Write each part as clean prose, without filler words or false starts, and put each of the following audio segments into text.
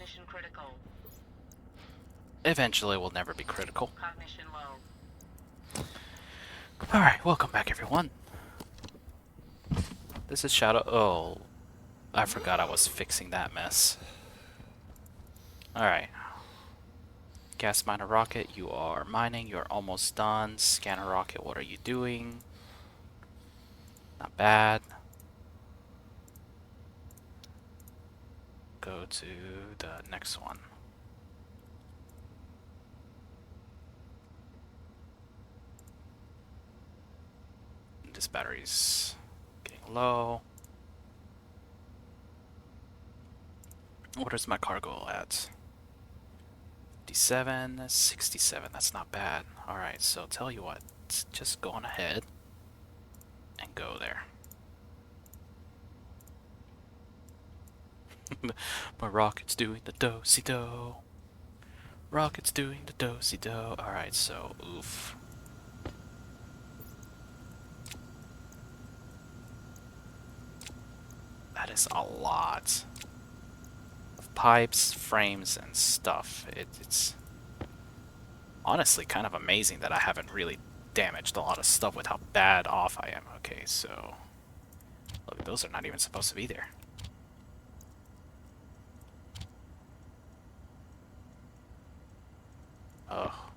Cognition critical. Eventually, we'll never be critical. Cognition low. Alright, welcome back, everyone. This is Shadow. Oh, I forgot I was fixing that mess. Alright. Gas miner rocket, you are mining, you're almost done. Scanner rocket, what are you doing? Not bad. Go to the next one. This battery's getting low. What is my cargo at? 57, 67, that's not bad. Alright, so tell you what, just go on ahead and go there. My rocket's doing the do-si-do. Rocket's doing the do-si-do. Alright, so, oof. That is a lot of pipes, frames, and stuff. It's honestly kind of amazing that I haven't really damaged a lot of stuff with how bad off I am. Okay, so look, those are not even supposed to be there. Oh,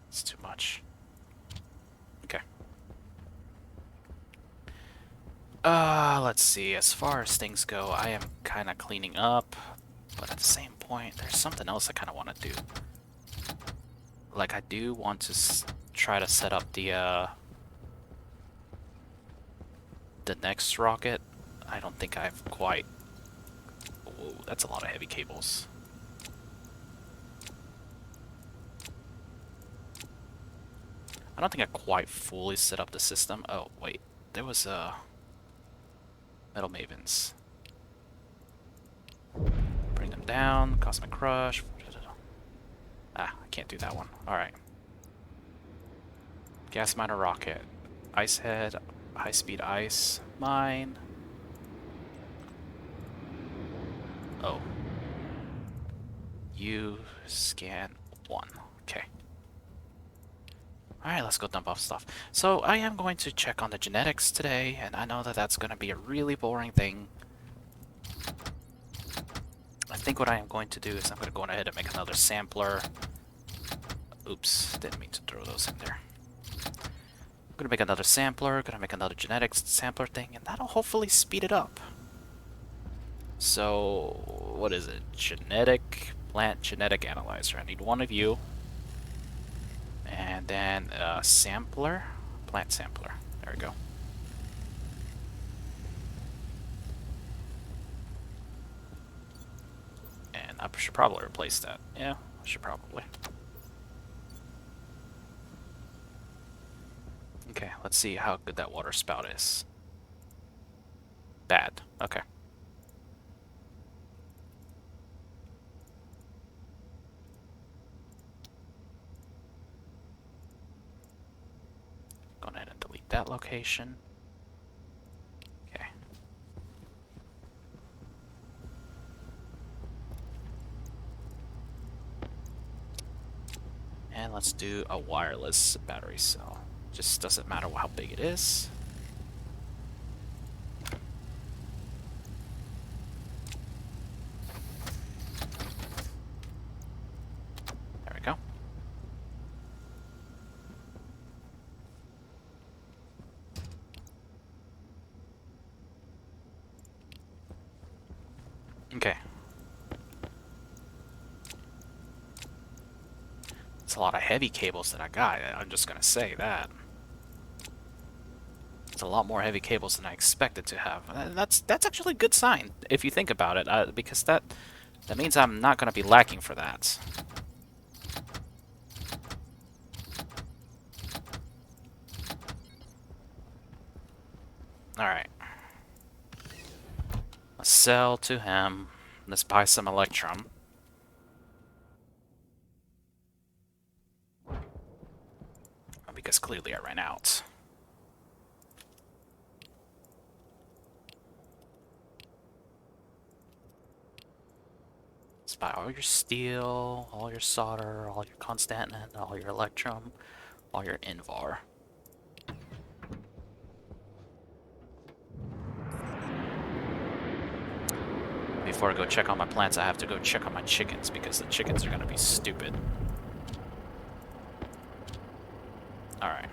it's too much. Okay. Let's see. As far as things go, I am kind of cleaning up, but at the same point, there's something else I kind of want to do. Like, I do want to try to set up the next rocket. I don't think I've quite... Whoa, that's a lot of heavy cables. I don't think I quite fully set up the system. Oh, wait. There was Metal Mavens. Bring them down. Cosmic Crush. Ah, I can't do that one. Alright. Gas miner rocket. Ice head. High speed ice mine. Oh. You scan 1. Okay. Alright, let's go dump off stuff. So, I am going to check on the genetics today, and I know that that's going to be a really boring thing. I think what I am going to do is I'm going to go ahead and make another sampler. Oops, didn't mean to throw those in there. I'm going to make another sampler, going to make another genetics sampler thing, and that'll hopefully speed it up. So, what is it? Plant genetic analyzer. I need one of you. And then a sampler, plant sampler. There we go. And I should probably replace that. Yeah, I should probably. Okay, let's see how good that water spout is. Bad. Okay. Go ahead and delete that location. Okay. And let's do a wireless battery cell. Just doesn't matter how big it is. There we go. Okay. It's a lot of heavy cables that I got. I'm just gonna say that. It's a lot more heavy cables than I expected to have. That's actually a good sign if you think about it, because that means I'm not gonna be lacking for that. All right. Let's sell to him. Let's buy some electrum. Because clearly I ran out. Just buy all your steel, all your solder, all your constantan, all your electrum, all your invar. Before I go check on my plants, I have to go check on my chickens because the chickens are gonna be stupid. Alright.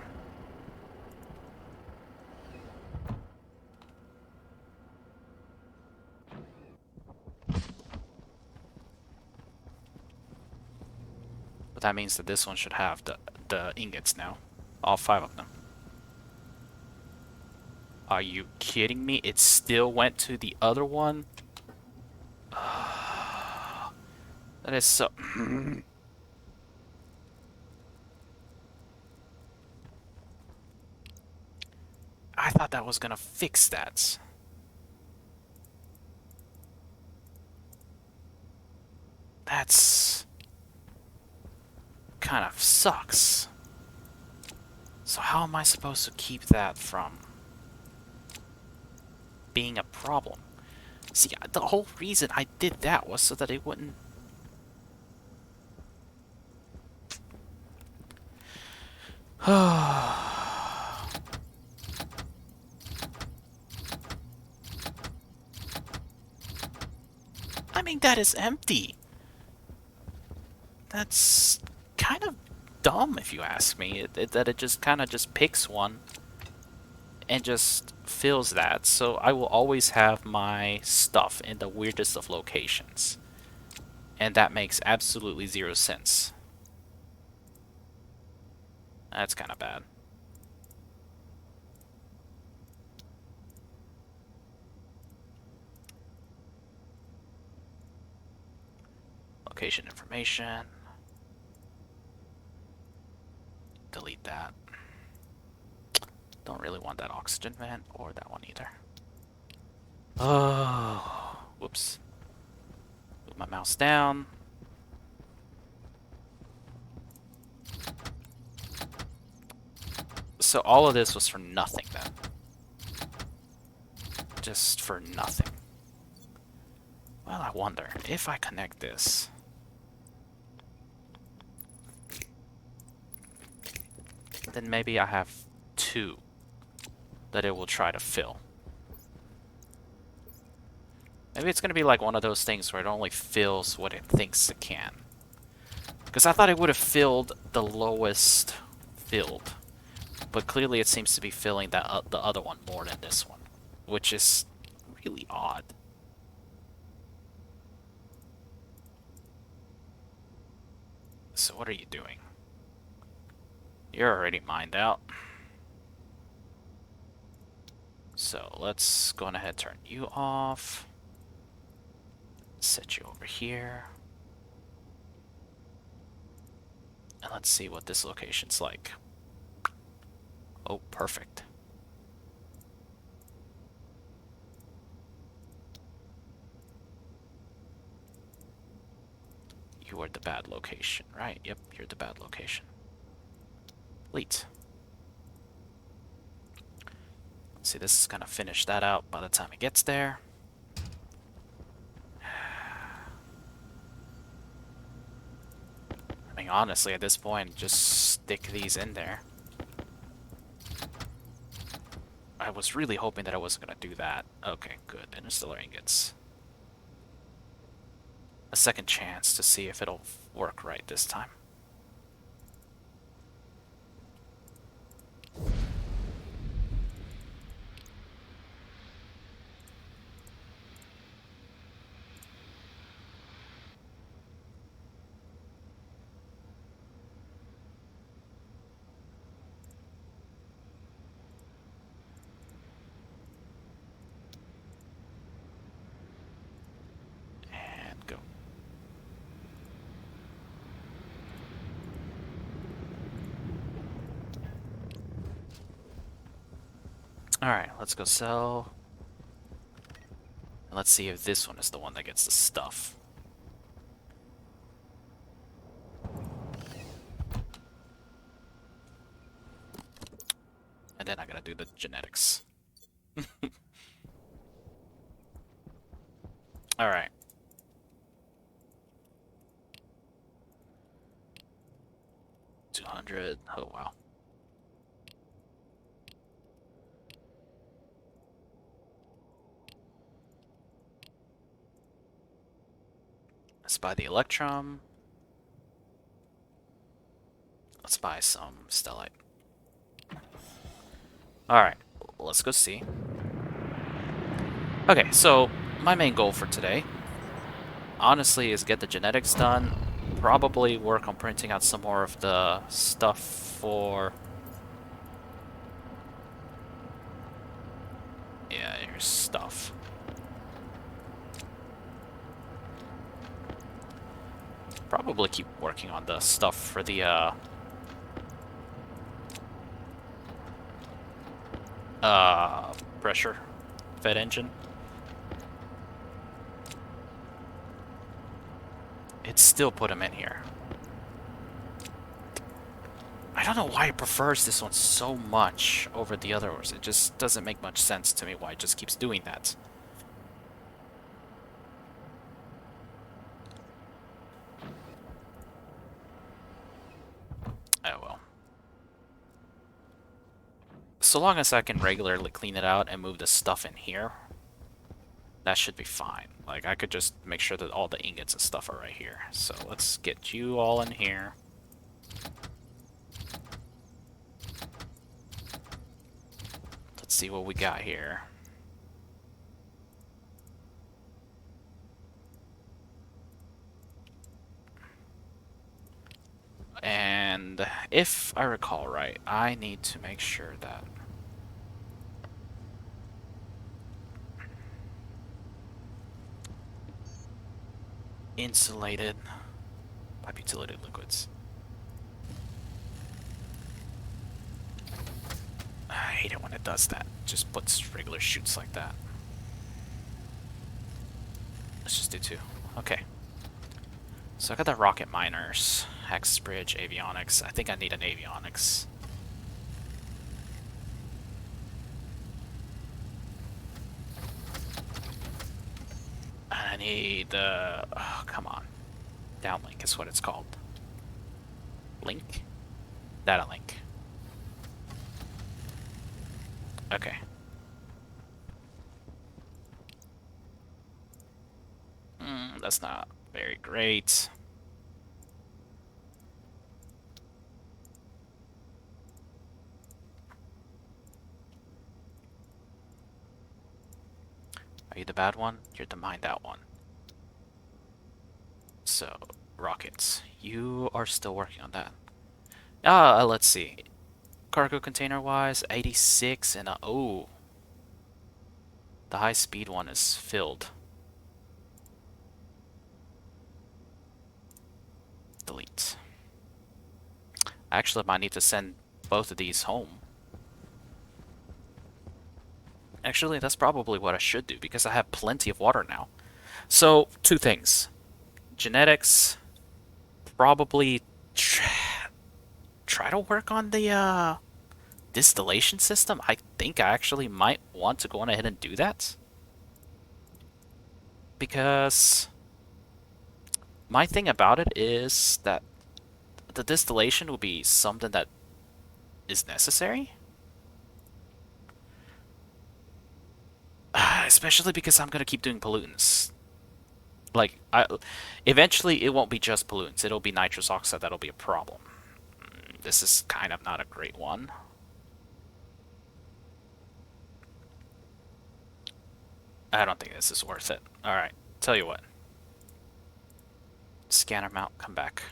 But that means that this one should have the ingots now. All 5 of them. Are you kidding me? It still went to the other one? That is so... I thought that was gonna fix that. That's... kind of sucks. So how am I supposed to keep that from being a problem? See, the whole reason I did that was so that it wouldn't... I mean, that is empty. That's kind of dumb, if you ask me. That it just kind of just picks one and just fills that. So I will always have my stuff in the weirdest of locations. And that makes absolutely 0 sense. That's kind of bad. Location information. Delete that. Don't really want that oxygen vent or that one either. Oh, whoops. Move my mouse down. So all of this was for nothing then. Just for nothing. Well, I wonder if I connect this. Then maybe I have 2 that it will try to fill. Maybe it's gonna be like one of those things where it only fills what it thinks it can. Because I thought it would have filled the lowest filled. But clearly it seems to be filling that the other one more than this one. Which is really odd. So what are you doing? You're already mined out. So let's go on ahead, turn you off. Set you over here. And let's see what this location's like. Oh, perfect. You are the bad location, right? Yep, you're the bad location. Delete. Let's see, this is gonna finish that out by the time it gets there. I mean, honestly, at this point, just stick these in there. I was really hoping that I wasn't gonna do that. Okay, good. Interstellar ingots. A second chance to see if it'll work right this time. And go. Alright, let's go sell. And let's see if this one is the one that gets the stuff. And then I gotta do the genetics. Alright. 100. Oh, wow. Let's buy the Electrum. Let's buy some Stellite. Alright, let's go see. Okay, so my main goal for today, honestly, is get the genetics done. Probably work on printing out some more of the stuff for... Yeah, here's stuff. Probably keep working on the stuff for the, pressure fed engine. It still put him in here. I don't know why it prefers this one so much over the other ones. It just doesn't make much sense to me why it just keeps doing that. Oh well. So long as I can regularly clean it out and move the stuff in here, that should be fine. Like, I could just make sure that all the ingots and stuff are right here. So let's get you all in here. Let's see what we got here. And if I recall right, I need to make sure that insulated pipe utility liquids. I hate it when it does that. Just puts regular chutes like that. Let's just do 2. Okay. So I got the rocket miners, hex bridge, avionics. I think I need an avionics. I need the... oh, come on. Downlink is what it's called. Link? Data link. Okay. That's not very great. Are you the bad one? You're the mind out one. So, rockets. You are still working on that. Let's see. Cargo container wise, 86 and oh. The high speed one is filled. Delete. Actually, I might need to send both of these home. Actually, that's probably what I should do because I have plenty of water now. So, 2 things. Genetics, probably try to work on the distillation system. I think I actually might want to go on ahead and do that. Because my thing about it is that the distillation will be something that is necessary. Especially because I'm gonna keep doing pollutants. Like, eventually it won't be just pollutants. It'll be nitrous oxide that'll be a problem. This is kind of not a great one. I don't think this is worth it. Alright, tell you what. Scanner mount, come back.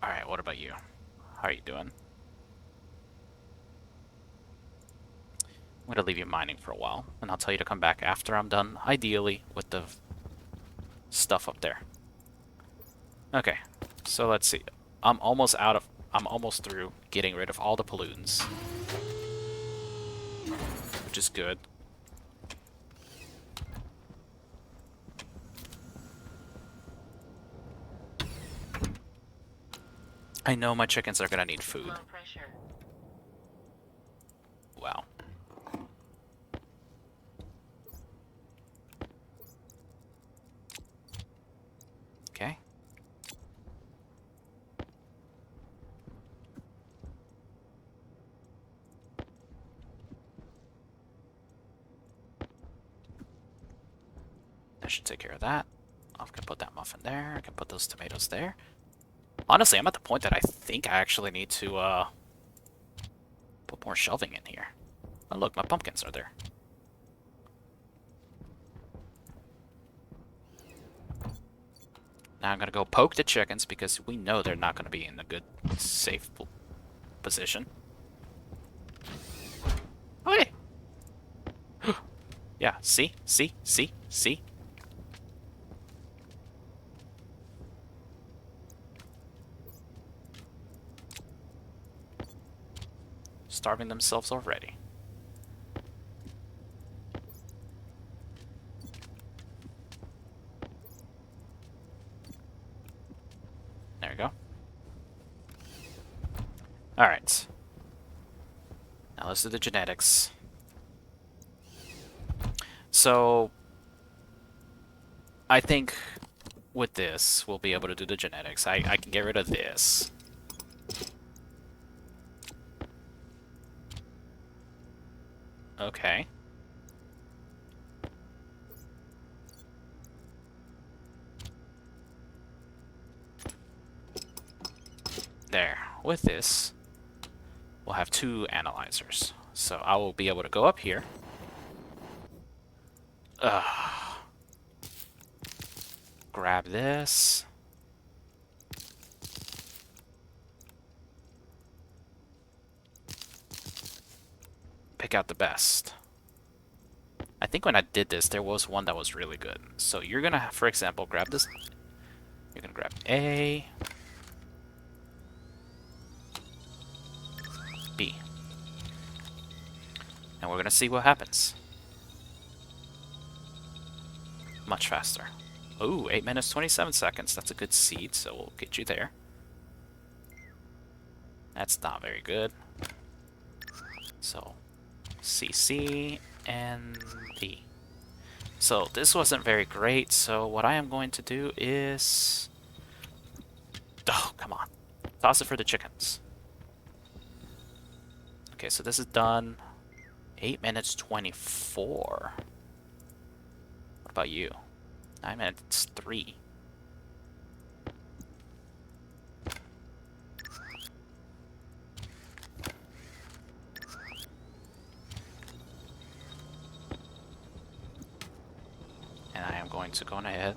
Alright, what about you? How are you doing? I'm going to leave you mining for a while, and I'll tell you to come back after I'm done, ideally, with the stuff up there. Okay, so let's see. I'm almost through getting rid of all the pollutants. Which is good. I know my chickens are gonna need food. Low pressure. Wow. should take care of that. I can put that muffin there. I can put those tomatoes there. Honestly, I'm at the point that I think I actually need to put more shelving in here. Oh look, my pumpkins are there. Now I'm gonna go poke the chickens because we know they're not gonna be in a good, safe position. Okay. Yeah, see? Starving themselves already. There we go. Alright. Now let's do the genetics. So, I think with this, we'll be able to do the genetics. I can get rid of this. Okay. There. With this, we'll have 2 analyzers. So I will be able to go up here. Grab this. Pick out the best. I think when I did this, there was one that was really good. So you're gonna, for example, grab this. You're gonna grab A, B. And we're gonna see what happens. Much faster. Ooh, 8 minutes, 27 seconds. That's a good seed, so we'll get you there. That's not very good. So, CC and D. So, this wasn't very great, so what I am going to do is... Oh, come on. Toss it for the chickens. Okay, so this is done. 8 minutes, 24. What about you? 9 minutes, 3. And I am going to go ahead.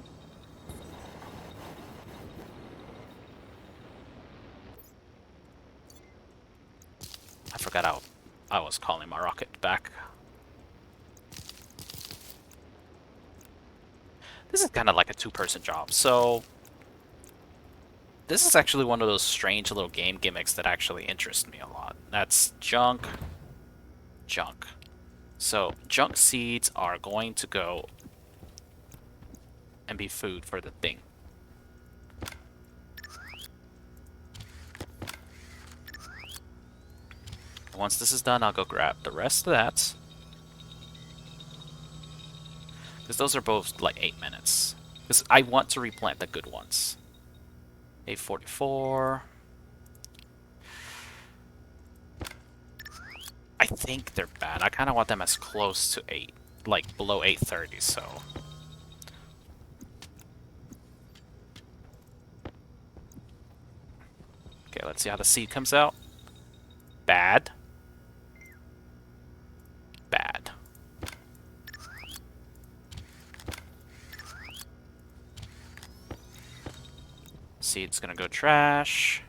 I forgot I was calling my rocket back. This is kind of like a 2-person job, so this is actually one of those strange little game gimmicks that actually interest me a lot. That's junk. So junk seeds are going to go and be food for the thing. Once this is done, I'll go grab the rest of that. Because those are both like 8 minutes. Because I want to replant the good ones. 844. I think they're bad. I kind of want them as close to 8. Like below 830, so... Okay, let's see how the seed comes out. Bad. Bad. Seed's gonna go trash.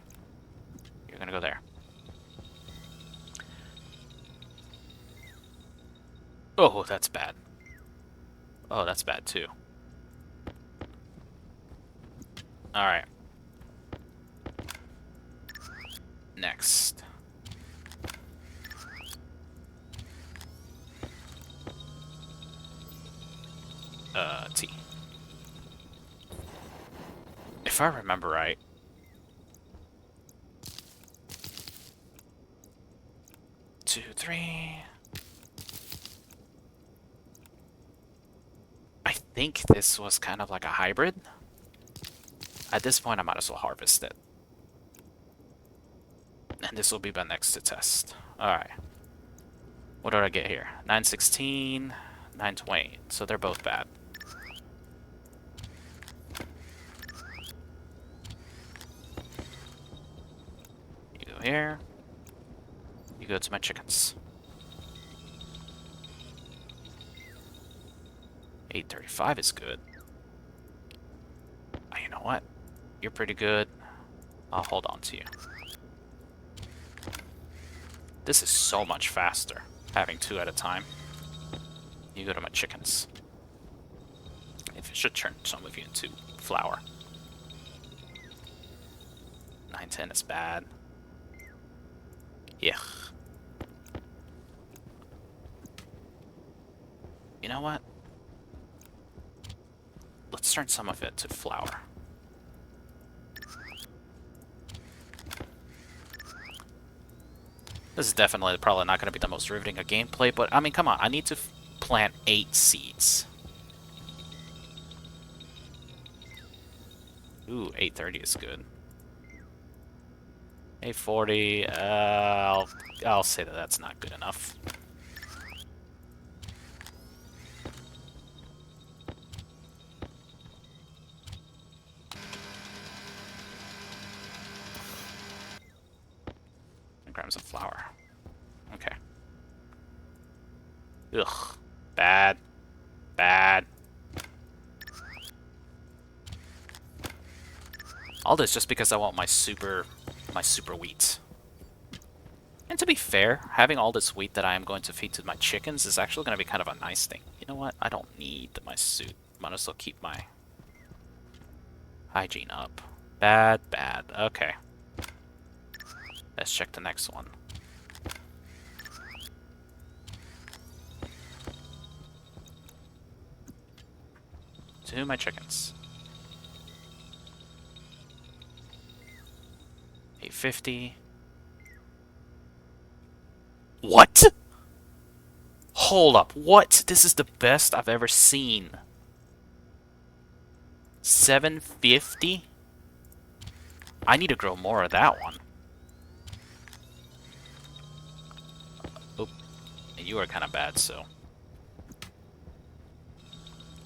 You're gonna go there. Oh, that's bad. Oh, that's bad too. Alright. Next. T. If I remember right. Two, three. I think this was kind of like a hybrid. At this point, I might as well harvest it. And this will be my next to test. Alright. What did I get here? 916, 920. So they're both bad. go here. You go to my chickens. 835 is good. Oh, you know what? You're pretty good. I'll hold on to you. This is so much faster, having 2 at a time. You go to my chickens. If it should turn some of you into flour. 910 is bad. Yeah. You know what? Let's turn some of it to flour. This is definitely probably not going to be the most riveting of gameplay, but I mean, come on. I need to plant 8 seeds. Ooh, 830 is good. 840, I'll say that that's not good enough. Grams of flour. Okay. Ugh. Bad. Bad. All this just because I want my super wheat. And to be fair, having all this wheat that I am going to feed to my chickens is actually going to be kind of a nice thing. You know what? I don't need my suit. Might as well keep my hygiene up. Bad, bad. Okay. Let's check the next one. To my chickens. 850. What? Hold up. What? This is the best I've ever seen. 750? I need to grow more of that one. Oh, and you are kind of bad, so.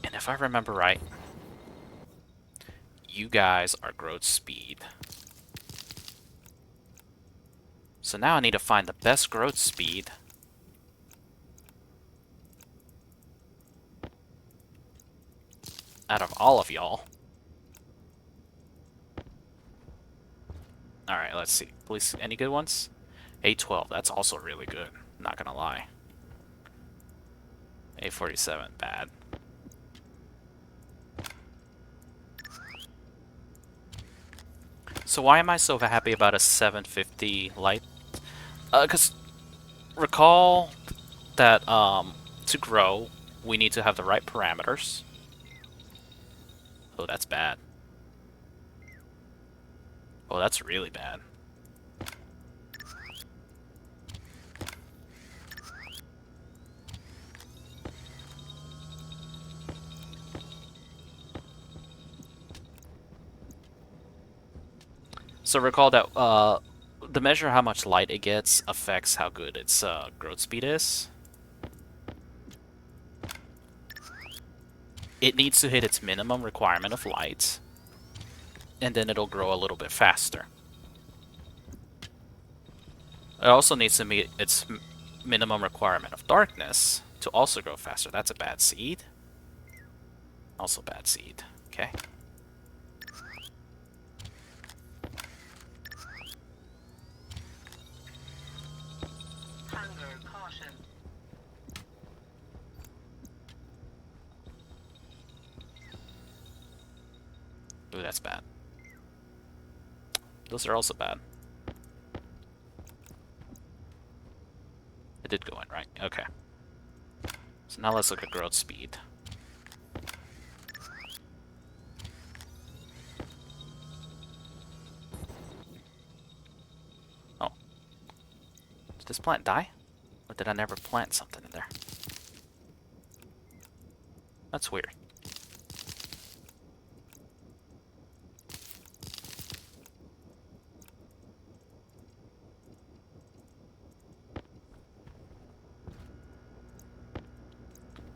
And if I remember right, you guys are growth speed. So now I need to find the best growth speed. Out of all of y'all. Alright, let's see. Please, any good ones? 812, that's also really good. Not gonna lie. 847, bad. So why am I so happy about a 750 light? Because recall that to grow, we need to have the right parameters. Oh, that's bad. Oh, that's really bad. So recall that the measure how much light it gets affects how good its growth speed is. It needs to hit its minimum requirement of light, and then it'll grow a little bit faster. It also needs to meet its minimum requirement of darkness to also grow faster. That's a bad seed. Also bad seed. Okay. Hunger caution. Ooh, that's bad. Those are also bad. It did go in, right? Okay. So now let's look at growth speed. Oh. Did this plant die? Or did I never plant something in there? That's weird.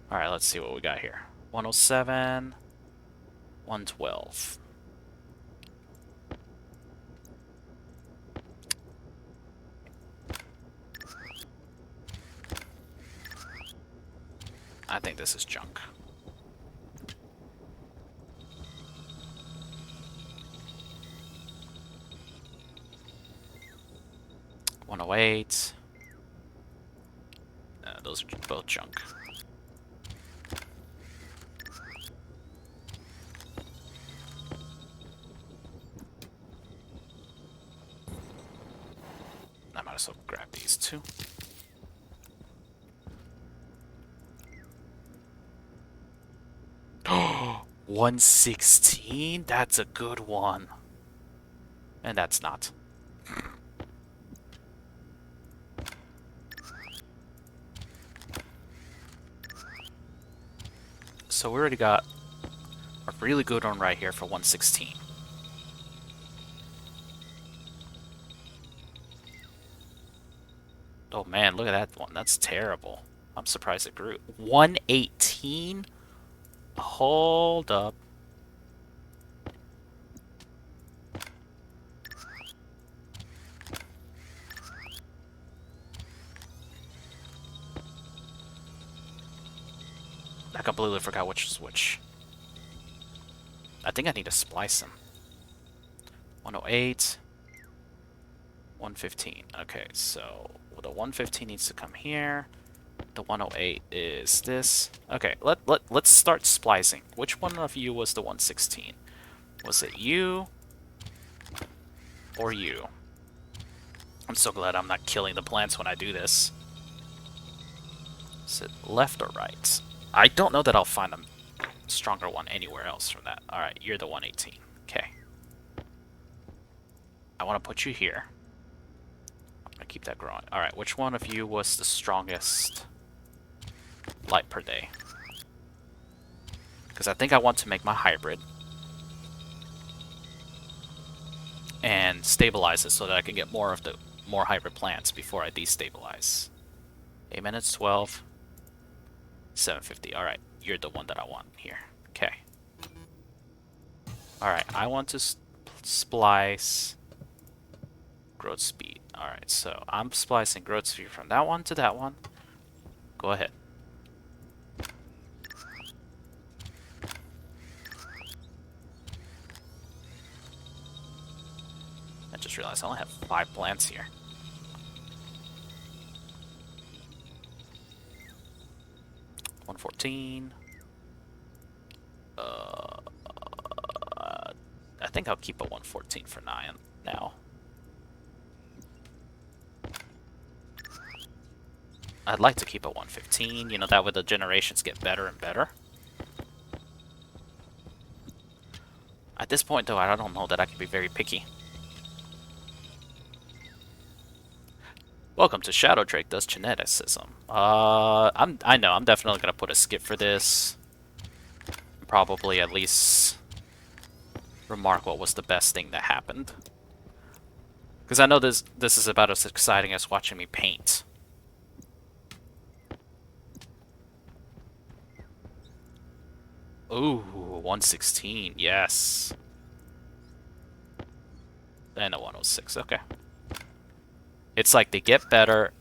Alright, let's see what we got here. 107, 112. I think this is junk. $108. Those are both junk. I might as well grab these two. Oh, 116? That's a good one. And that's not. So we already got a really good one right here for 116. Oh man, look at that one. That's terrible. I'm surprised it grew. 118? Hold up. I completely forgot which is which. I think I need to splice them. 108. 115. Okay, so the 115 needs to come here. The 108 is this. Okay, let's start splicing. Which one of you was the 116? Was it you or you? I'm so glad I'm not killing the plants when I do this. Is it left or right? I don't know that I'll find a stronger one anywhere else from that. Alright, you're the 118. Okay. I want to put you here. I'm going to keep that growing. Alright, which one of you was the strongest light per day? Because I think I want to make my hybrid. And stabilize it so that I can get more hybrid plants before I destabilize. 8 minutes, 12. 750. Alright, you're the one that I want here. Okay. Alright, I want to splice growth speed. Alright, so I'm splicing growth speed from that one to that one. Go ahead. I just realized I only have 5 plants here. $114. I think I'll keep a 114 for now. I'd like to keep a 115, you know, that way the generations get better and better. At this point, though, I don't know that I can be very picky. Welcome to Shadow Drake Does Geneticism. I know, I'm definitely gonna put a skip for this. Probably at least remark what was the best thing that happened. Because I know this is about as exciting as watching me paint. Ooh, 116, yes. And a 106, okay. It's like they get better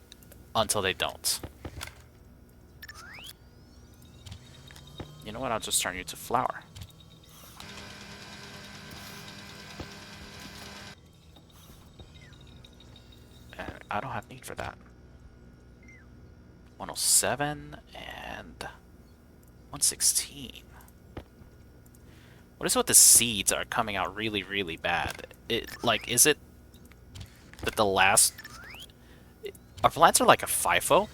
until they don't. You know what, I'll just turn you to flower. And I don't have need for that. 107 and 116. What is with the seeds are coming out really, really bad? Is it that the last... Our plants are like a FIFO?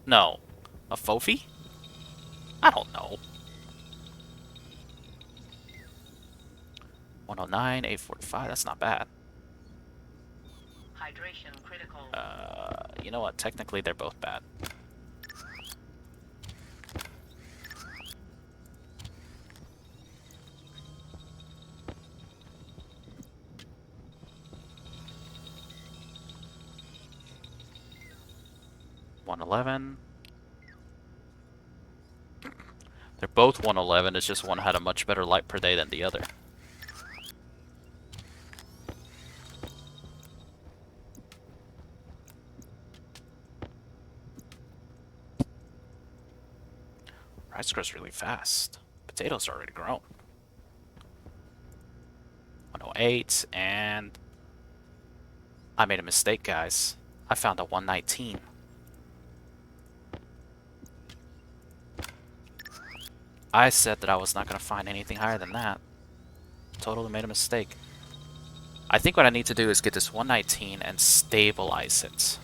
No. A FOFI? I don't know. 109, 845, that's not bad. Hydration critical. You know what? Technically, they're both bad. $111. They're both 111. It's just one had a much better light per day than the other. Rice grows really fast. Potatoes are already grown. 108, and I made a mistake, guys. I found a 119. I said that I was not going to find anything higher than that. Totally made a mistake. I think what I need to do is get this 119 and stabilize it.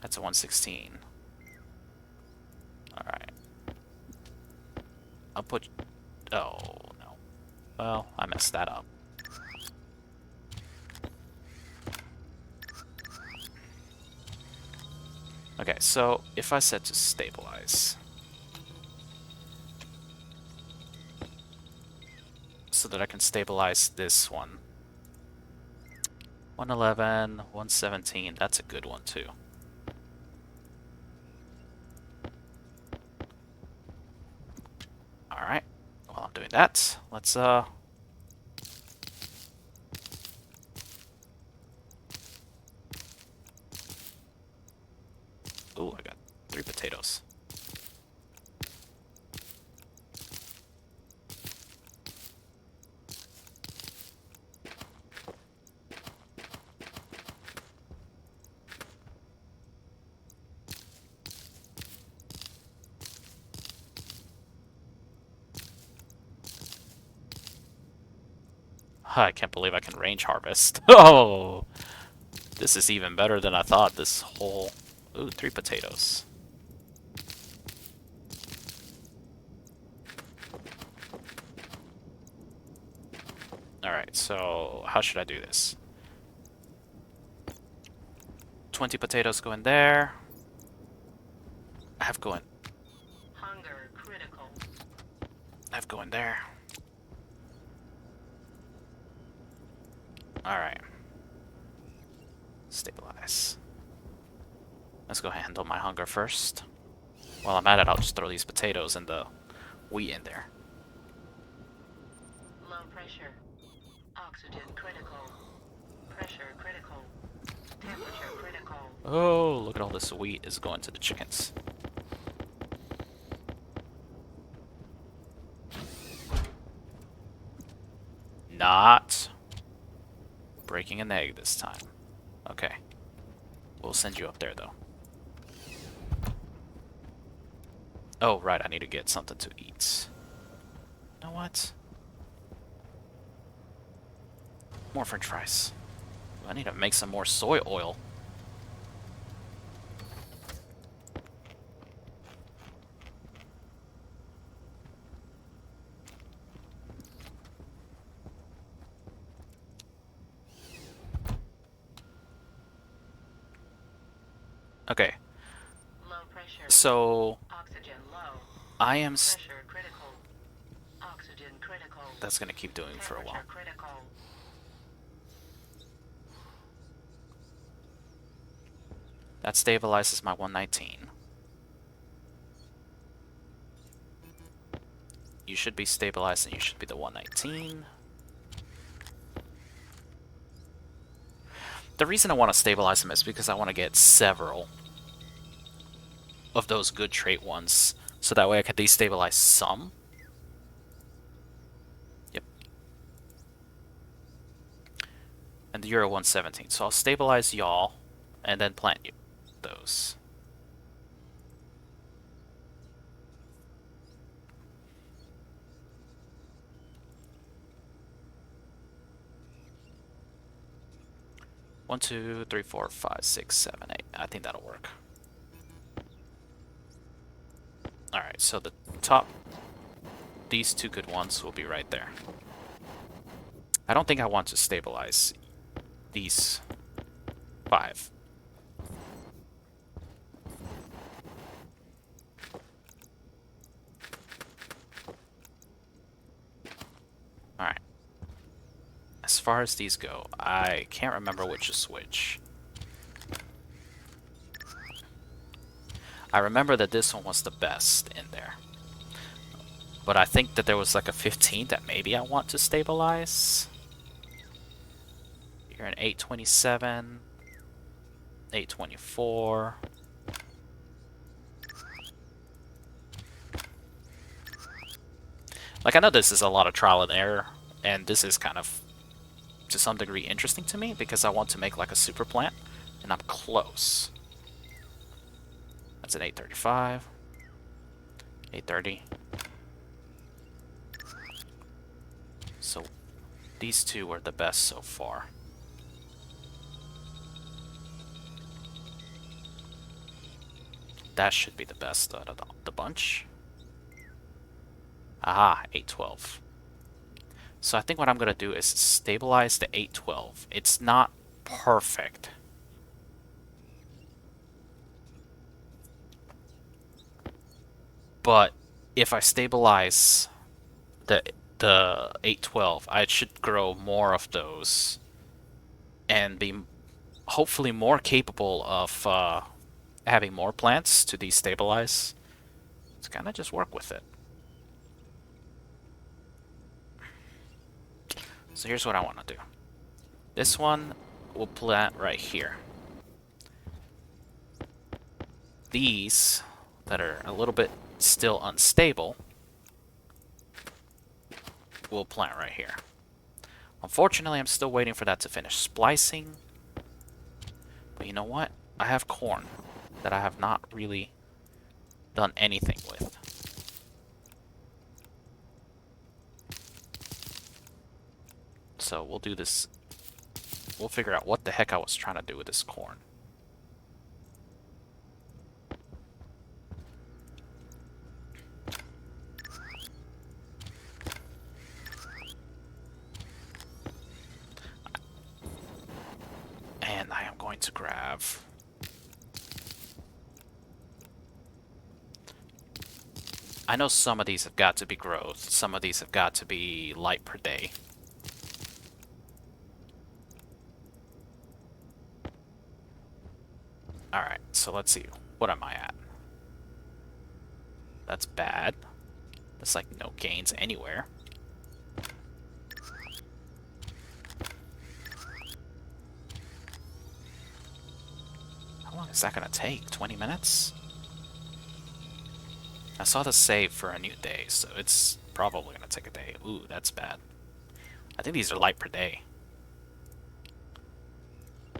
That's a 116. Alright. I'll put... Oh, no. Well, I messed that up. Okay, so if I said to stabilize... so that I can stabilize this one. 111, 117, that's a good one too. Alright, while I'm doing that, let's Ooh, I got 3 potatoes. I can't believe I can range harvest. Oh! This is even better than I thought, this whole... Ooh, 3 potatoes. Alright, so how should I do this? 20 potatoes go in there. I have go in... Hunger critical. I have go in there. Alright. Stabilize. Let's go handle my hunger first. While I'm at it, I'll just throw these potatoes and the wheat in there. Low pressure. Oxygen critical. Pressure critical. Temperature critical. Oh, look at all this wheat is going to the chickens. Not breaking an egg this time. Okay. We'll send you up there, though. Oh, right, I need to get something to eat. You know what? More french fries. I need to make some more soy oil. Okay. Low pressure. So Oxygen low. I am Pressure critical. Oxygen critical. that's gonna keep doing for a while. Temperature critical. That stabilizes my 119. You should be stabilized and you should be the 119. The reason I want to stabilize them is because I want to get several of those good trait ones, so that way I can destabilize some. Yep. And you're a 117, so I'll stabilize y'all, and then plant you. Those. One, two, three, four, five, six, seven, eight. I think that'll work. Alright, so the top, these 2 good ones will be right there. I don't think I want to stabilize these 5. Alright. As far as these go, I can't remember which is which. I remember that this one was the best in there. But I think that there was like a 15 that maybe I want to stabilize. You're an 827, 824. Like, I know this is a lot of trial and error, and this is kind of, to some degree, interesting to me, because I want to make, like, a super plant, and I'm close. That's an 835. 830. So, these two are the best so far. That should be the best out of the bunch. Aha, 812. So I think what I'm going to do is stabilize the 812. It's not perfect. But if I stabilize the 812, I should grow more of those and be hopefully more capable of having more plants to destabilize. Let's kind of just work with it. So here's what I want to do. This one we'll plant right here. These that are a little bit still unstable we'll plant right here. Unfortunately, I'm still waiting for that to finish splicing. But you know what? I have corn that I have not really done anything with. So we'll do this. We'll figure out what the heck I was trying to do with this corn. And I am going to grab... I know some of these have got to be growth. Some of these have got to be light per day. Alright, so let's see. What am I at? That's bad. That's like no gains anywhere. How long is that gonna take? 20 minutes? I saw the save for a new day, so it's probably gonna take a day. Ooh, that's bad. I think these are light per day.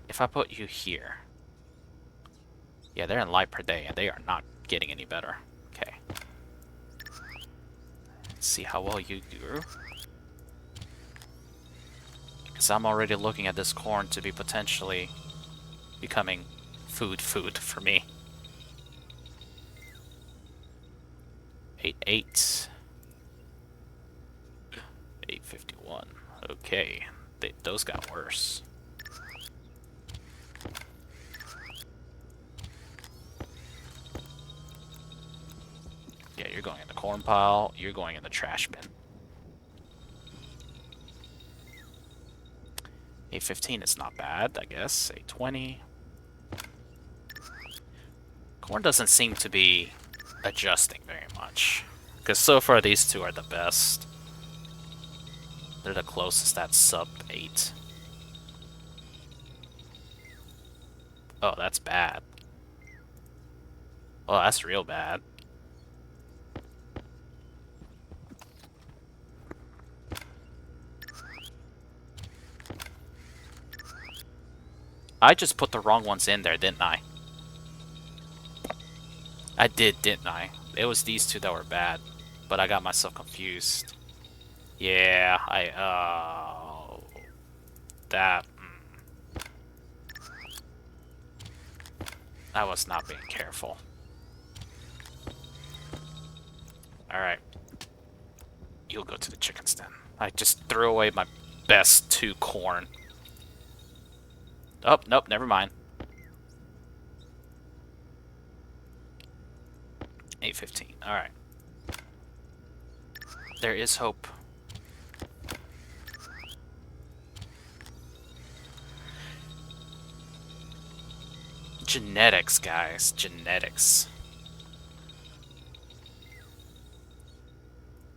If I put you here... Yeah, they're in light per day, and they are not getting any better. Okay. Let's see how well you do. Because I'm already looking at this corn to be potentially becoming food for me. 8-8. 851. Okay. Those got worse. Yeah, you're going in the corn pile. You're going in the trash bin. 815 is not bad, I guess. 820. Corn doesn't seem to be adjusting very much. Because so far these two are the best. They're the closest at sub 8. Oh, that's bad. Oh, that's real bad. I just put the wrong ones in there, didn't I? I did, didn't I? It was these two that were bad, but I got myself confused. Yeah, that... I was not being careful. Alright. You'll go to the chicken's den. I just threw away my best 2 corn. Oh, nope, never mind. 815. Alright. There is hope. Genetics, guys. Genetics.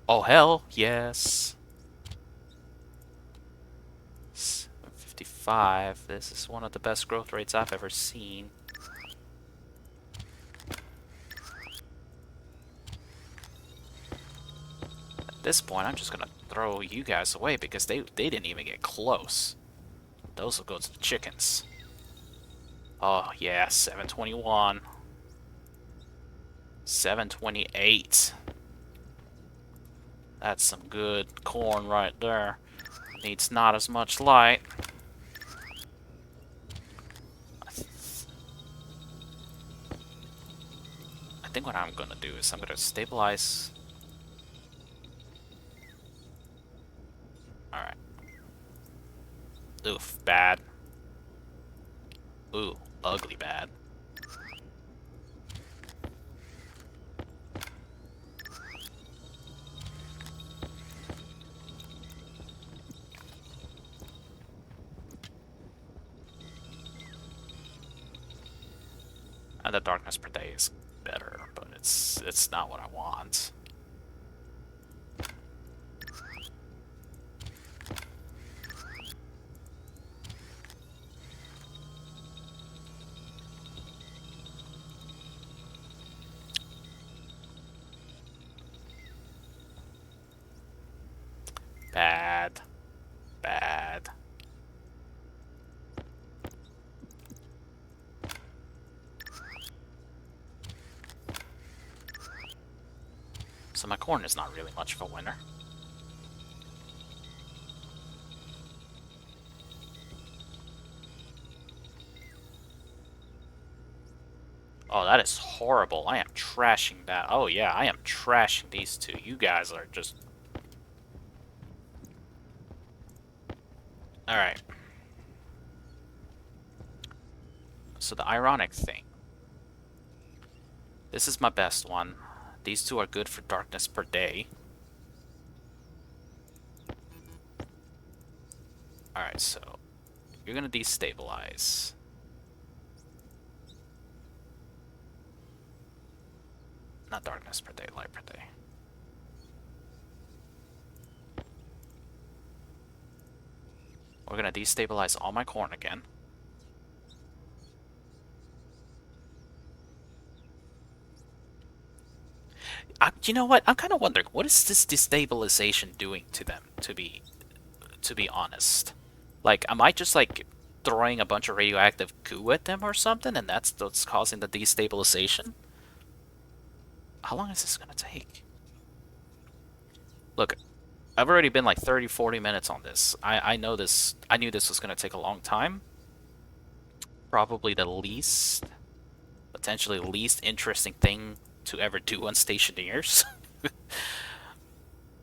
Oh, hell, yes. 55. This is one of the best growth rates I've ever seen. this point, I'm just gonna throw you guys away because they didn't even get close. Those will go to the chickens. Oh, yeah, 721. 728. That's some good corn right there. Needs not as much light. I think what I'm gonna do is I'm gonna stabilize. Alright. Oof, bad. Ooh, ugly bad. And the darkness per day is better, but it's not what I want. Bad. Bad. So my corn is not really much of a winner. Oh, that is horrible. I am trashing that. Oh yeah, I am trashing these two. You guys are just... Alright. So the ironic thing. This is my best one. These two are good for darkness per day. Alright, so you're gonna destabilize. Not darkness per day, light per day. We're gonna destabilize all my corn again. You know what? I'm kind of wondering, what is this destabilization doing to them, to be honest? Like, am I just, like, throwing a bunch of radioactive goo at them or something, and that's what's causing the destabilization? How long is this gonna take? Look, I've already been like 30, 40 minutes on this. I know this. I knew this was gonna take a long time. Probably the potentially least interesting thing to ever do on Stationeers.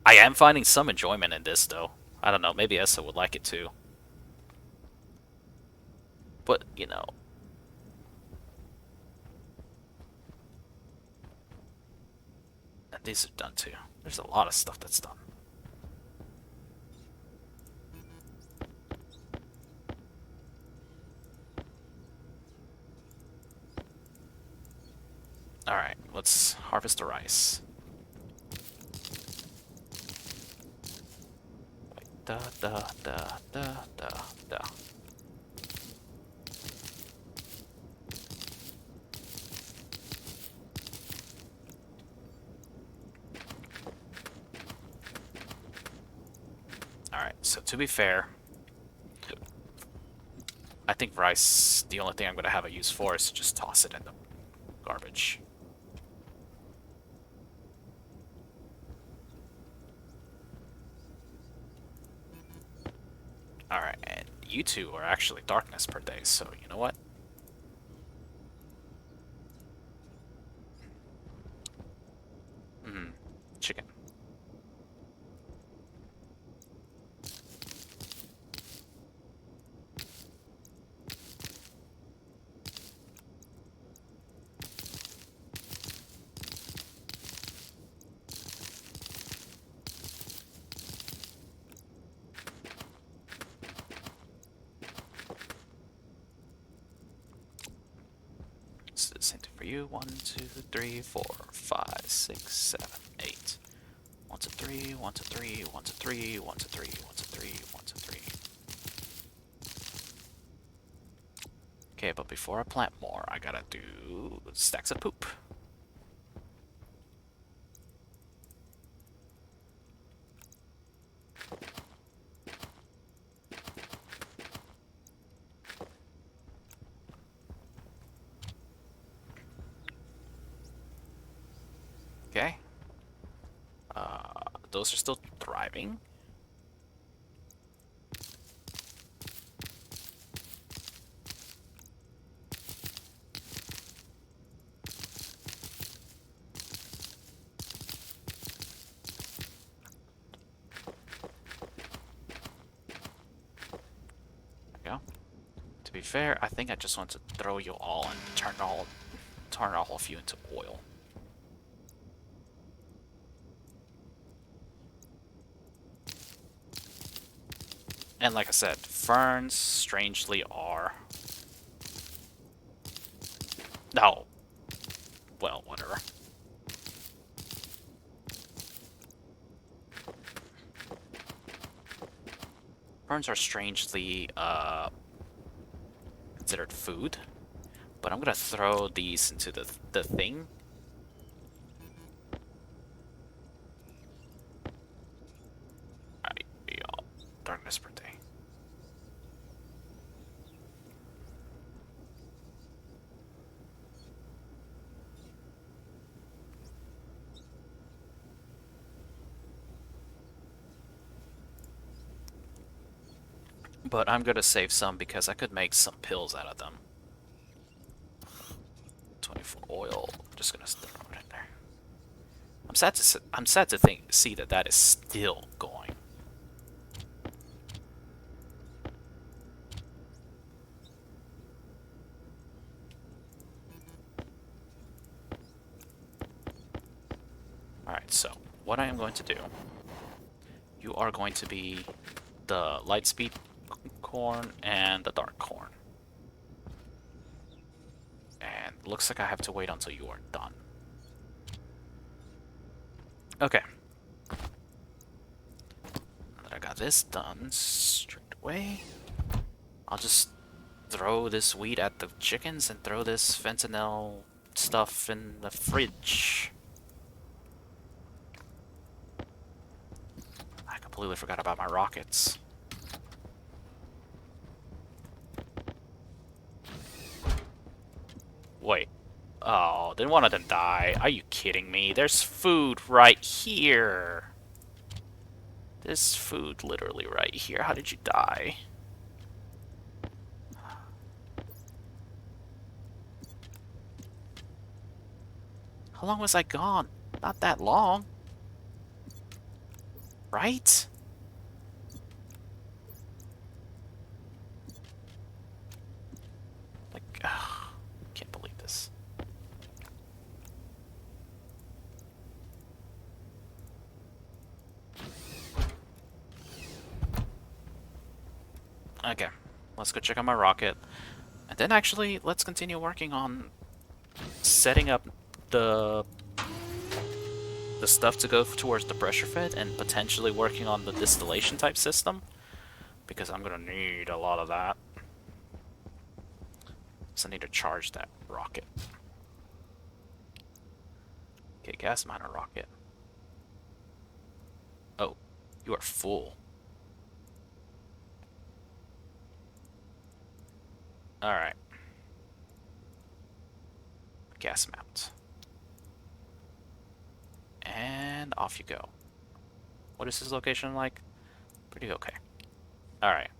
I am finding some enjoyment in this, though. I don't know, maybe Essa would like it too. But, you know... And these are done too. There's a lot of stuff that's done. Alright, let's harvest the rice. Wait, da da da da da da. Alright, so to be fair, I think rice, the only thing I'm going to have a use for is to just toss it in the garbage. Alright, and you two are actually darkness per day, so you know what? Chicken. Same thing for you. 1, 2, 3, 4, 5, 6, 7, 8. 1 to 3, 1 to 3, 1 to 3, 1 to 3, 1 to 3, 1 to 3. Okay, but before I plant more, I gotta do stacks of poop. Okay. Those are still thriving. There we go. To be fair, I think I just want to throw you all and turn all of you into oil. And like I said, ferns strangely are... No. Well, whatever. Ferns are strangely considered food. But I'm gonna throw these into the thing. Alright, y'all. Darkness birthday. But I'm gonna save some because I could make some pills out of them. 24 oil. I'm just gonna throw it in there. I'm sad to see that is still going. Alright, so what I am going to do, you are going to be the light speed corn and the dark corn. And looks like I have to wait until you are done. Okay. Now that I got this done straight away, I'll just throw this wheat at the chickens and throw this fentanyl stuff in the fridge. I completely forgot about my rockets. Wait. Oh, didn't one of them die? Are you kidding me? There's food right here. There's food literally right here. How did you die? How long was I gone? Not that long. Right? Like, ugh, can't believe this. Okay, let's go check out my rocket. And then actually, let's continue working on setting up the stuff to go towards the pressure fed and potentially working on the distillation type system. Because I'm gonna need a lot of that. So I need to charge that rocket. Okay, gas miner rocket. Oh, you are full. Alright. Gas mount. And off you go. What is this location like? Pretty okay. Alright.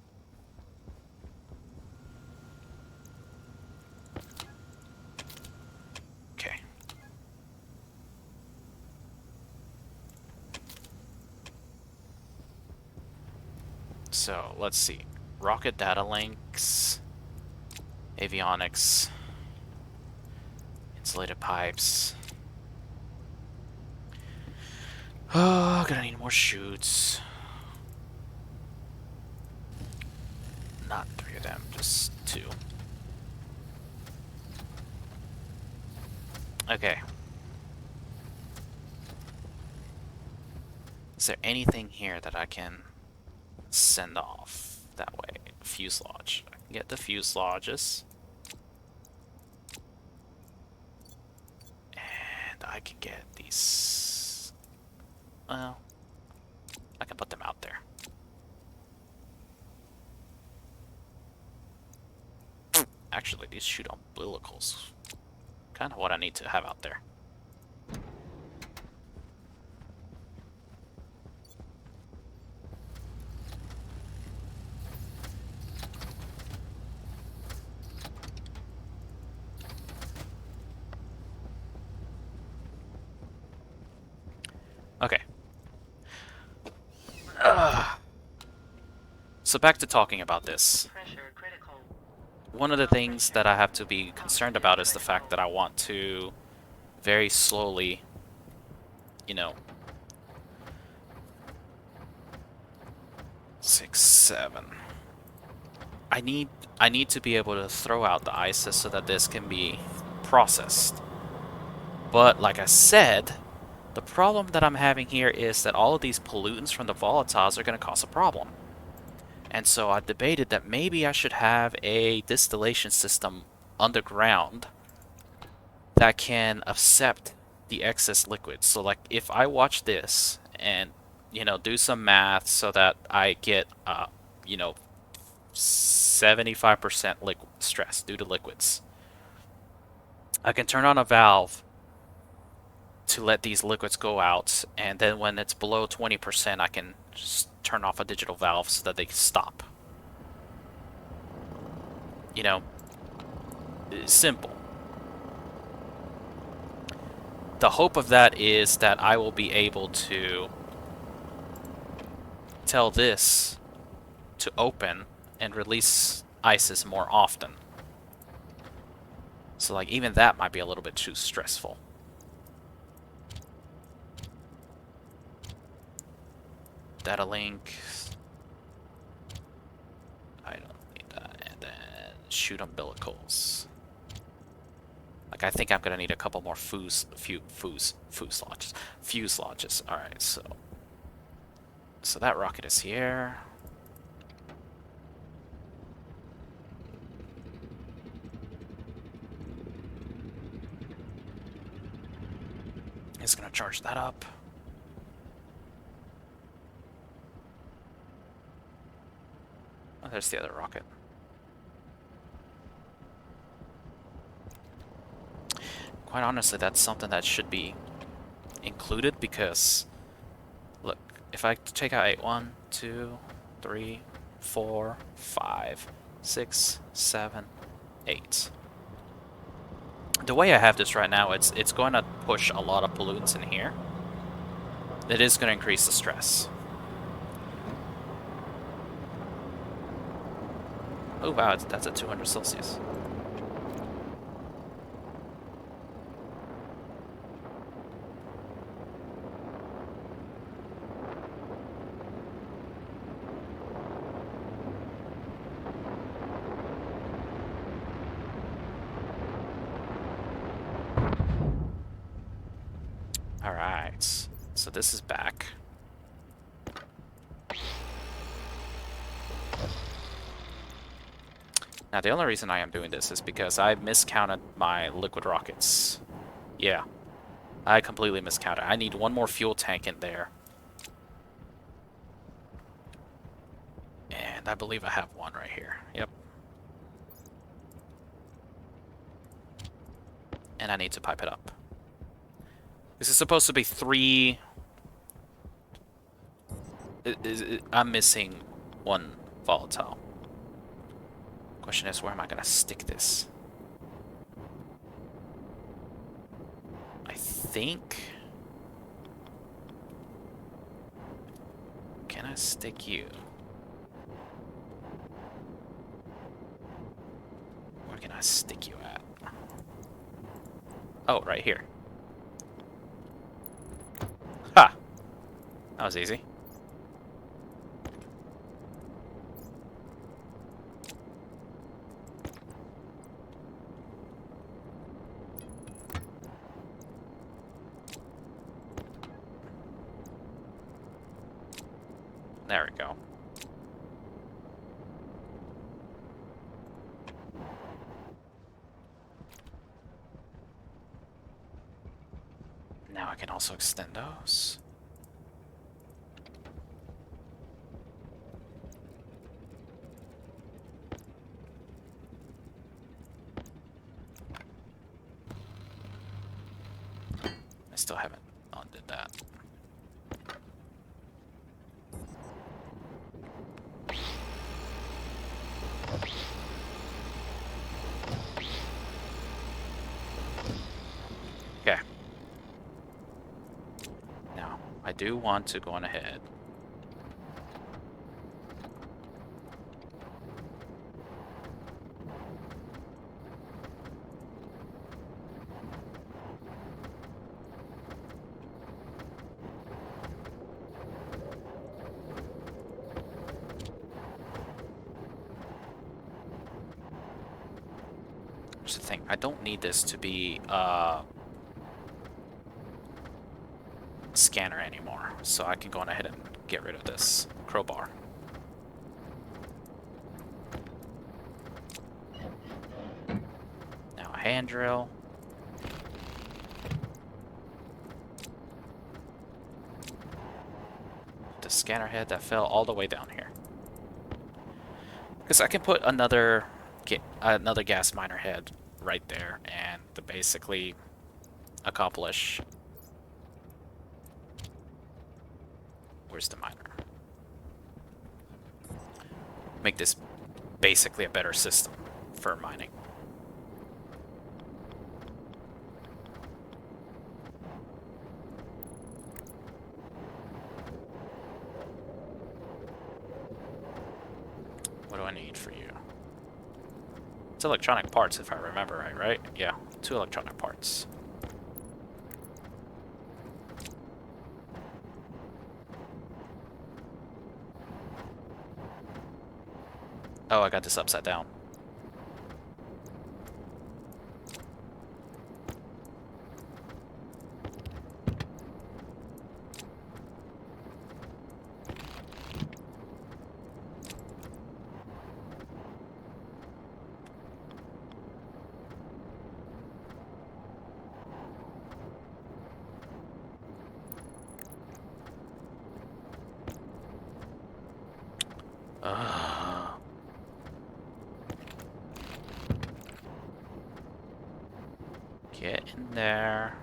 Okay. So, let's see. Rocket data links. Avionics. Insulated pipes. Oh, gonna need more chutes. Not 3 of them, just 2. Okay. Is there anything here that I can send off that way? Fuselage. I can get the fuselages. And I can get these... Well, I can put them out there. Actually, these shoot umbilicals. Kind of what I need to have out there. So back to talking about this. Pressure critical. One of the things that I have to be concerned about is the fact that I want to very slowly, you know, 6, 7. I need to be able to throw out the ISIS so that this can be processed. But like I said, the problem that I'm having here is that all of these pollutants from the volatiles are going to cause a problem. And so I debated that maybe I should have a distillation system underground that can accept the excess liquids. So like if I watch this and, you know, do some math so that I get, you know, 75% liquid stress due to liquids, I can turn on a valve to let these liquids go out, and then when it's below 20%, I can just turn off a digital valve so that they stop. You know, it's simple. The hope of that is that I will be able to tell this to open and release ISIS more often. So like even that might be a little bit too stressful. Data link. I don't need that. And then shoot umbilicals. Like I think I'm gonna need a couple more fuselages. Alright, so that rocket is here. It's gonna charge that up. Oh, there's the other rocket. Quite honestly, that's something that should be included because, look, if I take out 1, 2, 3, 4, 5, 6, 7, 8. The way I have this right now, it's going to push a lot of pollutants in here. It is going to increase the stress. Oh wow, that's at 200 Celsius. Alright, so this is back. Now the only reason I am doing this is because I miscounted my liquid rockets. Yeah, I completely miscounted. I need one more fuel tank in there. And I believe I have one right here. Yep. And I need to pipe it up. This is supposed to be 3... I'm missing 1 volatile. Question is, where am I going to stick this? I think... Can I stick you? Where can I stick you at? Oh, right here. Ha! That was easy. There we go. Now I can also extend those. I still haven't undid that. Okay. Now, I do want to go on ahead Here's the thing. I don't need this to be scanner anymore, so I can go on ahead and get rid of this crowbar. Now a hand drill. The scanner head that fell all the way down here. Because I can put another gas miner head right there and to basically accomplish. Where's the miner? Make this basically a better system for mining. What do I need for you? It's electronic parts, if I remember right? Yeah, 2 electronic parts. Oh, I got this upside down. Get in there.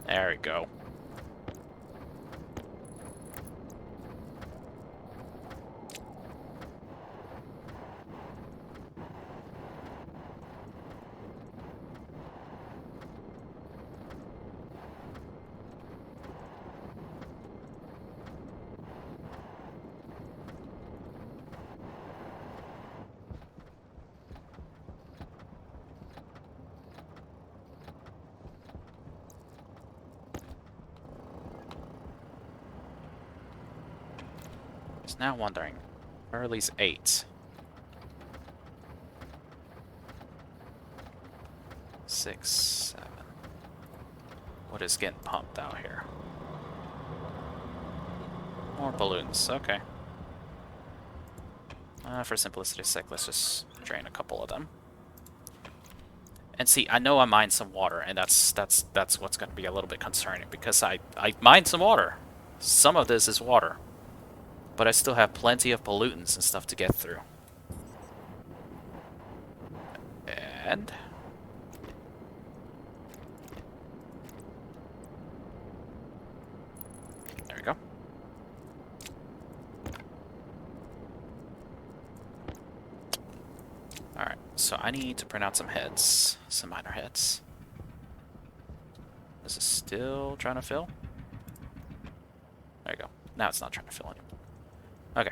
There we go. Just now wondering, where are these 8? 6, 7. What is getting pumped out here? More balloons, okay. For simplicity's sake, let's just drain a couple of them. And see, I know I mined some water, and that's what's going to be a little bit concerning, because I mined some water. Some of this is water. But I still have plenty of pollutants and stuff to get through. And there we go. Alright, so I need to print out some heads, some miner heads. Is it still trying to fill? There you go. Now it's not trying to fill anymore. Okay.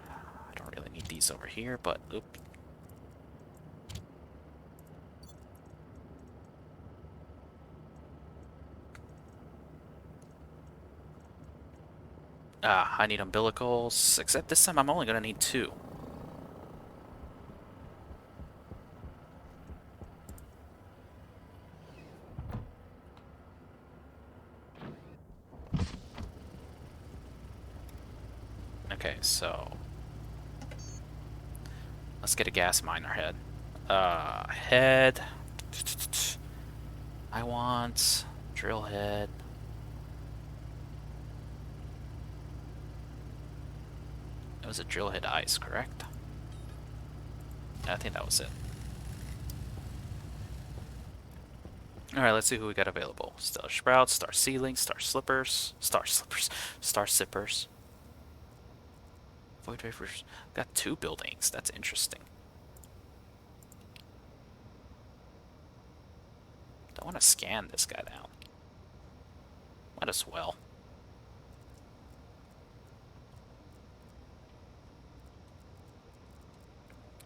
I don't really need these over here, but oop. I need umbilicals, except this time I'm only gonna need 2. Okay, so let's get a gas miner head. Head. I want drill head. It was a drill head ice, correct? I think that was it. Alright, let's see who we got available. Stellar Sprouts, Star Seedlings, Star Sippers. Void Wafers. Got 2 buildings. That's interesting. Don't want to scan this guy down. Might as well.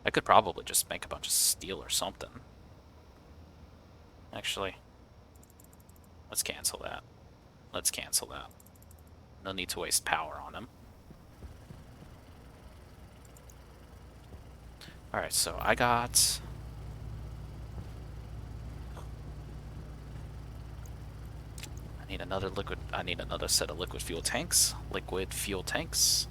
I could probably just make a bunch of steel or something. Actually, let's cancel that. Let's cancel that. No need to waste power on them. Alright, so I got... I need another liquid... I need another set of liquid fuel tanks. Liquid fuel tanks.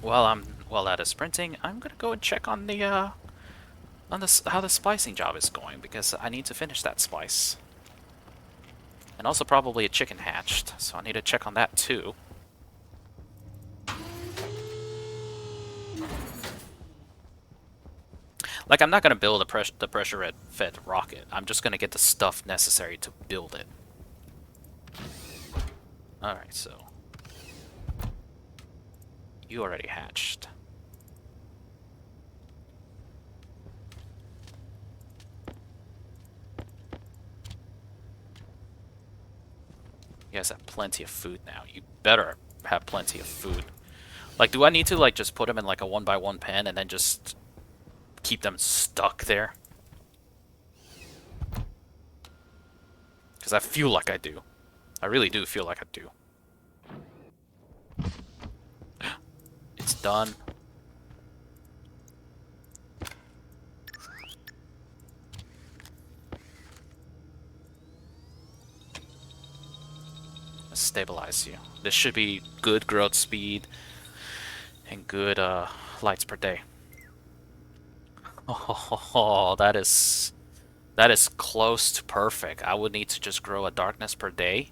While that is sprinting, I'm gonna go and check on the how the splicing job is going, because I need to finish that splice. And also probably a chicken hatched, so I need to check on that too. Like, I'm not gonna build the pressure-fed rocket. I'm just gonna get the stuff necessary to build it. Alright, so... You already hatched. You guys have plenty of food now. You better have plenty of food. Like, do I need to, like, just put them in, like, a 1x1 pen and then just keep them stuck there? Because I feel like I do. I really do feel like I do. It's done. Let's stabilize you. This should be good growth speed and good lights per day. Oh, that is close to perfect. I would need to just grow a darkness per day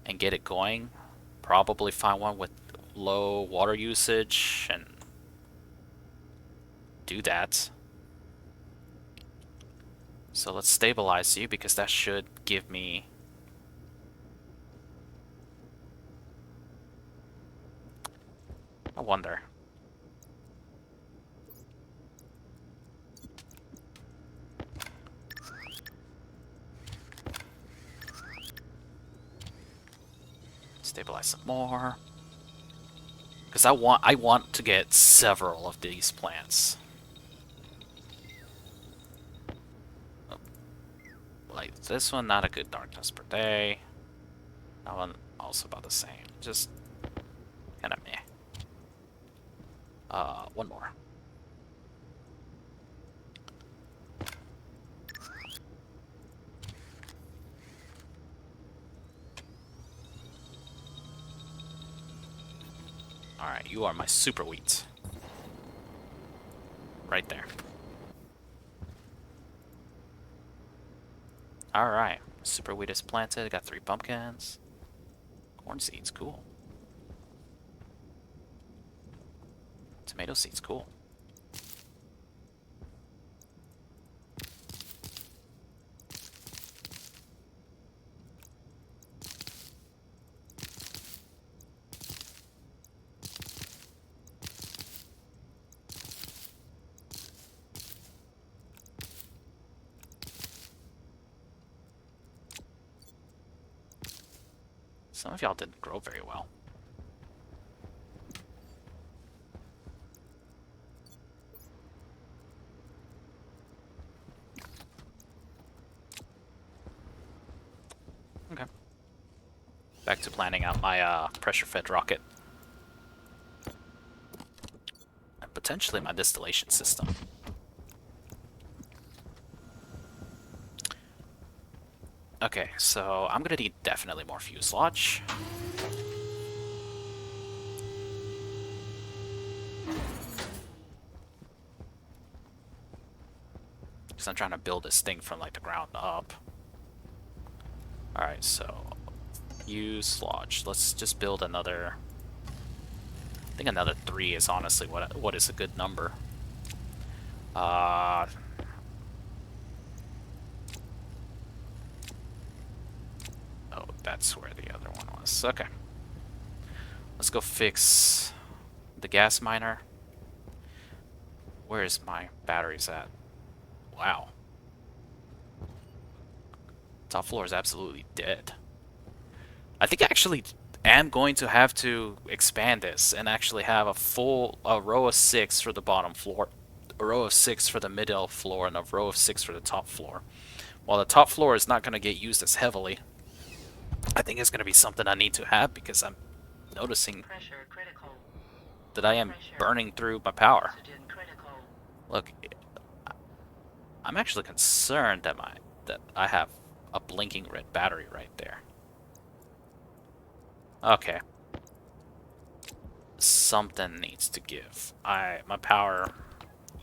and get it going. Probably find one with low water usage and do that. So let's stabilize you, because that should give me... I wonder. Stabilize some more. Because I want to get several of these plants. Like this one, not a good darkness per day. That one also about the same. Just kind of meh. One more. Alright, you are my super wheat. Right there. Alright, super wheat is planted. Got 3 pumpkins. Corn seeds, cool. Tomato seeds, cool. Some of y'all didn't grow very well. Okay. Back to planning out my pressure-fed rocket. And potentially my distillation system. Okay, so I'm gonna need definitely more fuselage. Because I'm trying to build this thing from like the ground up. Alright, so fuselage. Let's just build another. I think another 3 is honestly what is a good number. Oh, that's where the other one was. Okay. Let's go fix the gas miner. Where is my batteries at? Wow. Top floor is absolutely dead. I think I actually am going to have to expand this and actually have a row of 6 for the bottom floor, a row of 6 for the middle floor, and a row of 6 for the top floor. while the top floor is not going to get used as heavily, I think it's going to be something I need to have because I'm noticing Pressure critical. that I am burning through my power. Oxygen critical. Look, I'm actually concerned that I have a blinking red battery right there. Okay. Something needs to give. My power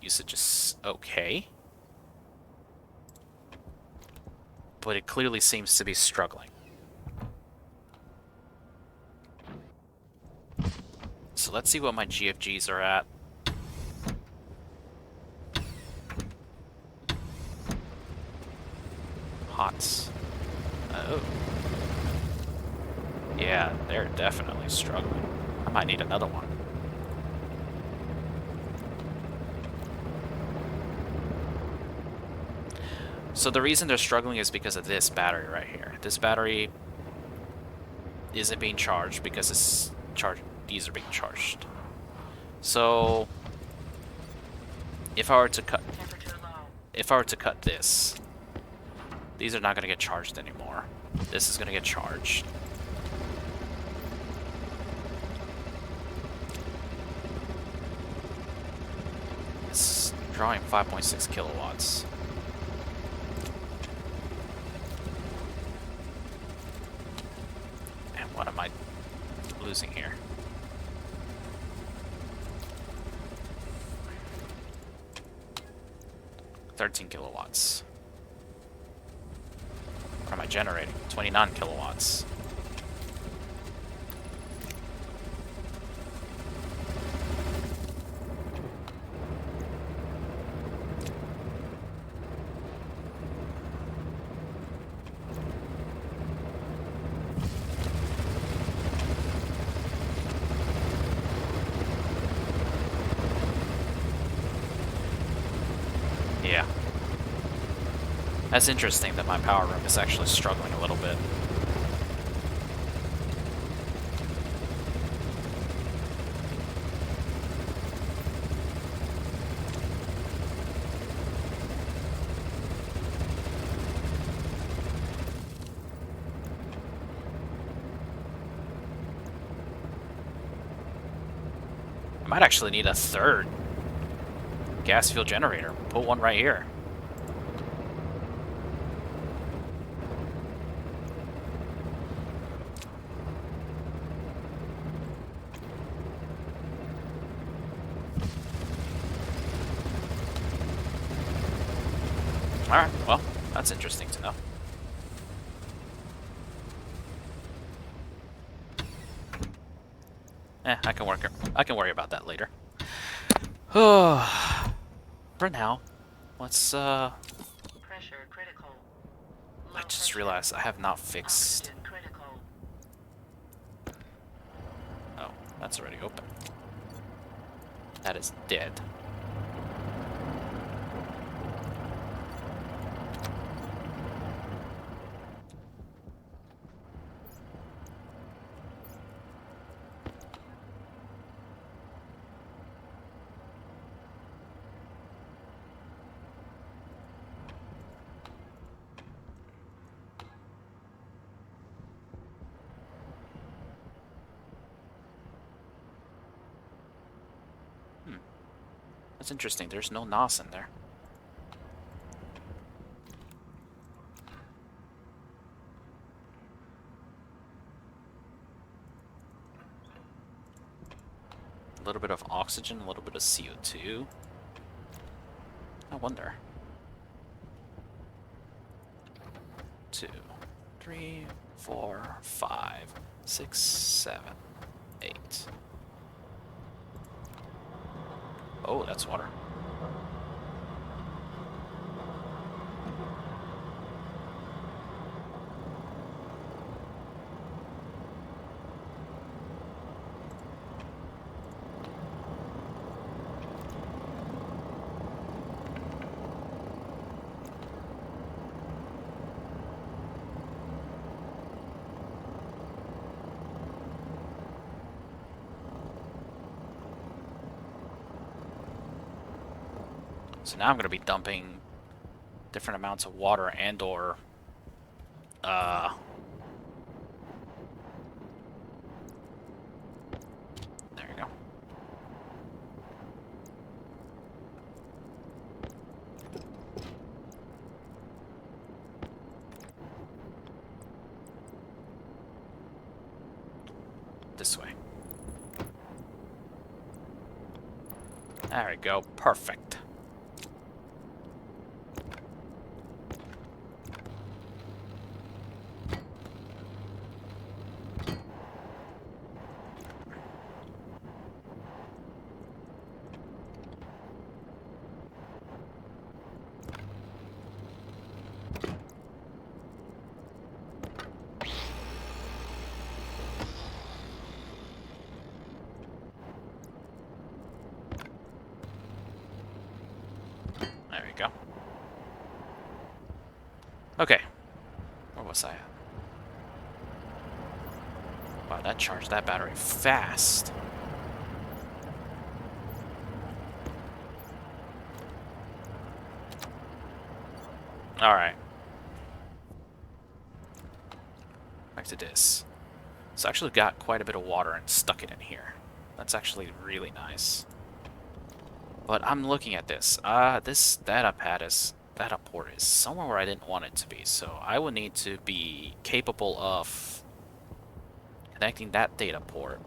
usage is okay, but it clearly seems to be struggling. So let's see what my GFGs are at. Hots. Oh. Yeah, they're definitely struggling. I might need another one. So the reason they're struggling is because of this battery right here. This battery isn't being charged because it's charged. These are being charged. So if I were to cut this, these are not going to get charged anymore. This is going to get charged. It's drawing 5.6 kilowatts. And what am I losing here? $13 kilowatts. What am I generating? 29 kilowatts. Yeah. That's interesting that my power room is actually struggling a little bit. I might actually need a third gas fuel generator. Put one right here. Alright, well, that's interesting to know. I can worry about that later. For now, let's Pressure critical. I just realized I have not fixed. Oxygen critical. Oh, that's already open. That is dead. That's interesting. There's no NOS in there. A little bit of oxygen, a little bit of CO2. I wonder. 2, 3, 4, 5, 6, 7, 8. Oh, that's water. So now I'm going to be dumping different amounts of water and or uh, there you go. This way. There we go. Perfect. There we go. Okay. Where was I at? Wow, that charged that battery fast. Alright. Back to this. It's actually got quite a bit of water and stuck it in here. That's actually really nice. But I'm looking at this. This data port is somewhere where I didn't want it to be. So I would need to be capable of connecting that data port.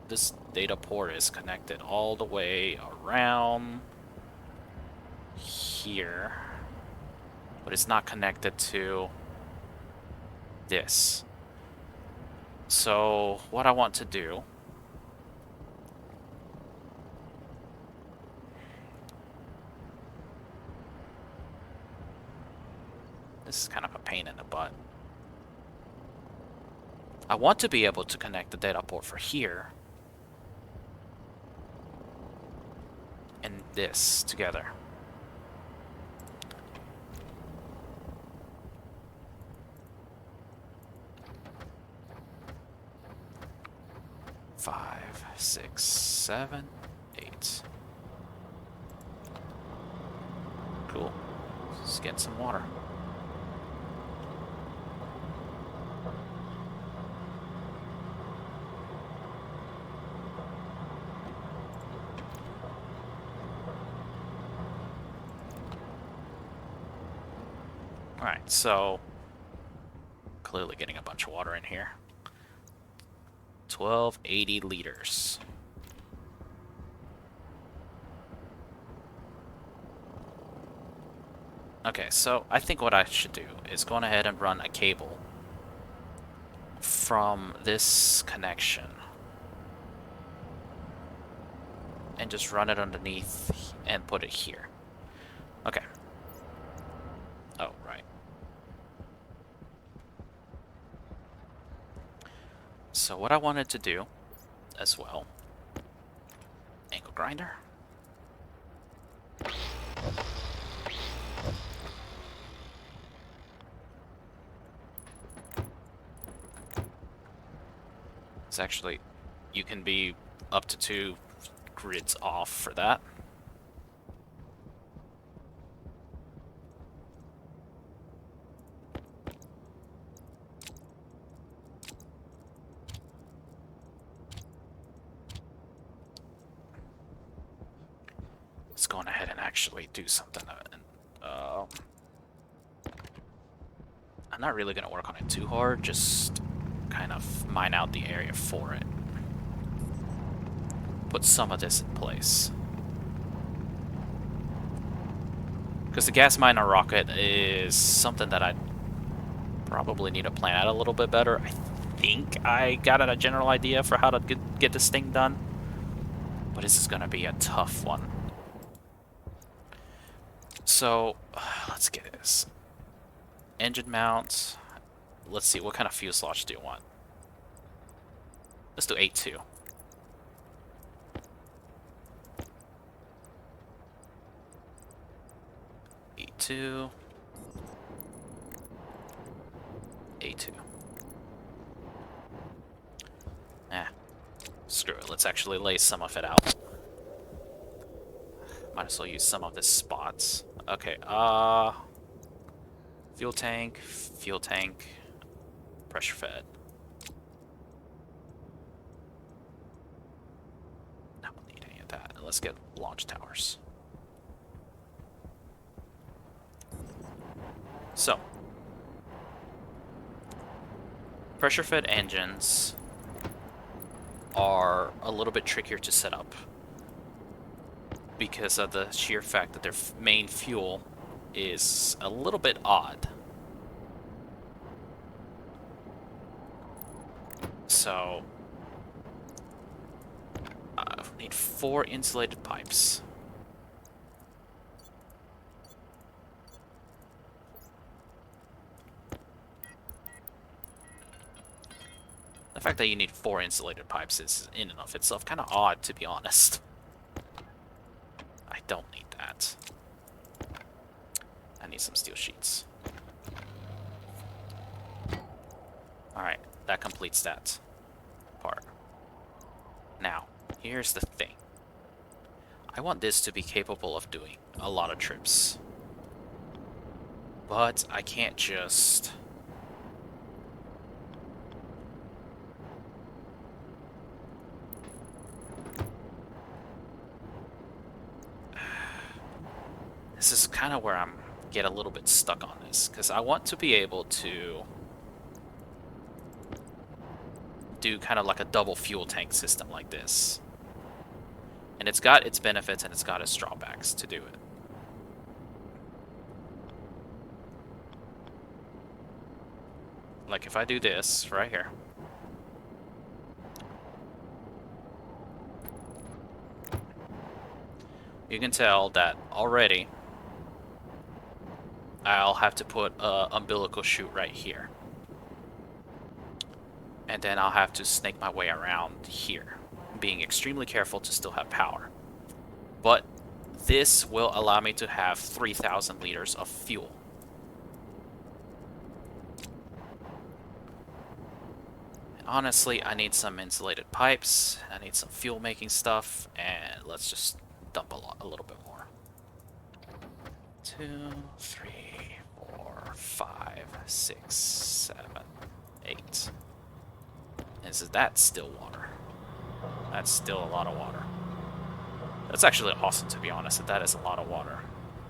This data port is connected all the way around here. But it's not connected to this. So what I want to do this is kind of a pain in the butt. I want to be able to connect the data port for here and this together. Five, 6, 7, 8. Cool. Let's get some water. Alright, so clearly getting a bunch of water in here. 1280 liters. Okay, so I think what I should do is go on ahead and run a cable from this connection and just run it underneath and put it here. Okay. Oh, right. So what I wanted to do as well, angle grinder. It's actually, you can be up to 2 grids off for that. Let's go on ahead and actually do something. I'm not really going to work on it too hard, just kind of mine out the area for it. Put some of this in place. Because the gas miner rocket is something that I probably need to plan out a little bit better. I think I got a general idea for how to get this thing done. But this is going to be a tough one. So, let's get this. Engine mount. Let's see, what kind of fuselage do you want? Let's do 8.2. A2. A2. Screw it, let's actually lay some of it out. Might as well use some of the spots. Okay, fuel tank, pressure fed. I don't need any of that. Let's get launch towers. So, pressure fed engines are a little bit trickier to set up because of the sheer fact that their main fuel is a little bit odd. So, I need 4 insulated pipes. The fact that you need 4 insulated pipes is in and of itself kind of odd, to be honest. I don't need that. I need some steel sheets. Alright, that completes that part. Now, here's the thing. I want this to be capable of doing a lot of trips. But I can't just... This is kind of where I'm get a little bit stuck on this, because I want to be able to do kind of like a double fuel tank system like this. And it's got its benefits and it's got its drawbacks to do it. Like if I do this right here. You can tell that already I'll have to put an umbilical chute right here. And then I'll have to snake my way around here, being extremely careful to still have power. But this will allow me to have 3,000 liters of fuel. And honestly, I need some insulated pipes, I need some fuel making stuff, and let's just dump a little bit more. 2, 3, 4, 5, 6, 7, 8. Is that still water? That's still a lot of water. That's actually awesome, to be honest, that is a lot of water.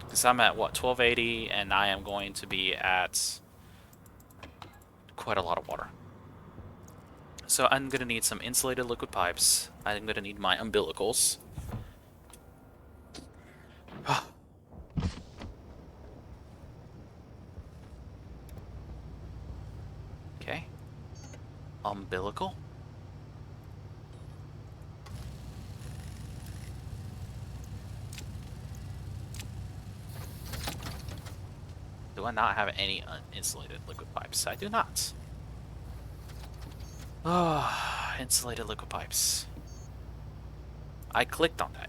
Because I'm at, what, 1280, and I am going to be at quite a lot of water. So I'm going to need some insulated liquid pipes. I'm going to need my umbilicals. Okay. Umbilical. Do I not have any uninsulated liquid pipes? I do not. Ah, insulated liquid pipes. I clicked on that.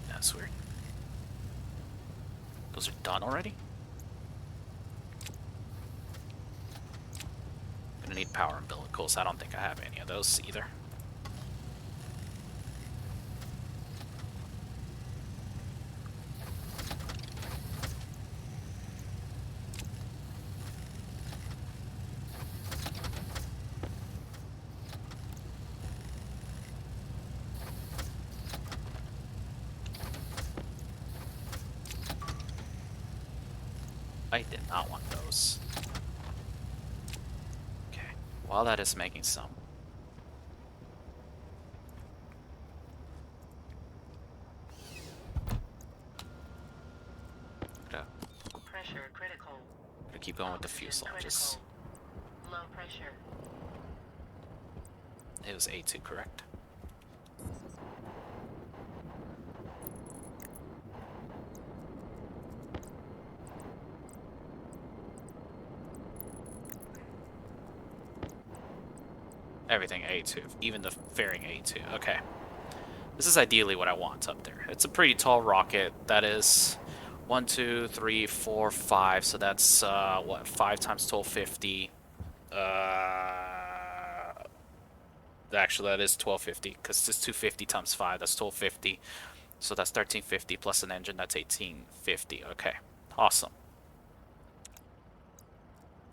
That's weird. Those are done already? Gonna need power umbilicals. I don't think I have any of those either. I did not want those. Okay, while that is making some. Pressure critical. Gonna keep going with the fuselages. Low pressure. It was A2, correct? Everything A2, even the fairing A2. Okay. This is ideally what I want up there. It's a pretty tall rocket. That is 1, 2, 3, 4, 5. So that's, what, 5 times 1250. Actually, that is 1250, because it's 250 times 5. That's 1250. So that's 1350 plus an engine, that's 1850. Okay, awesome.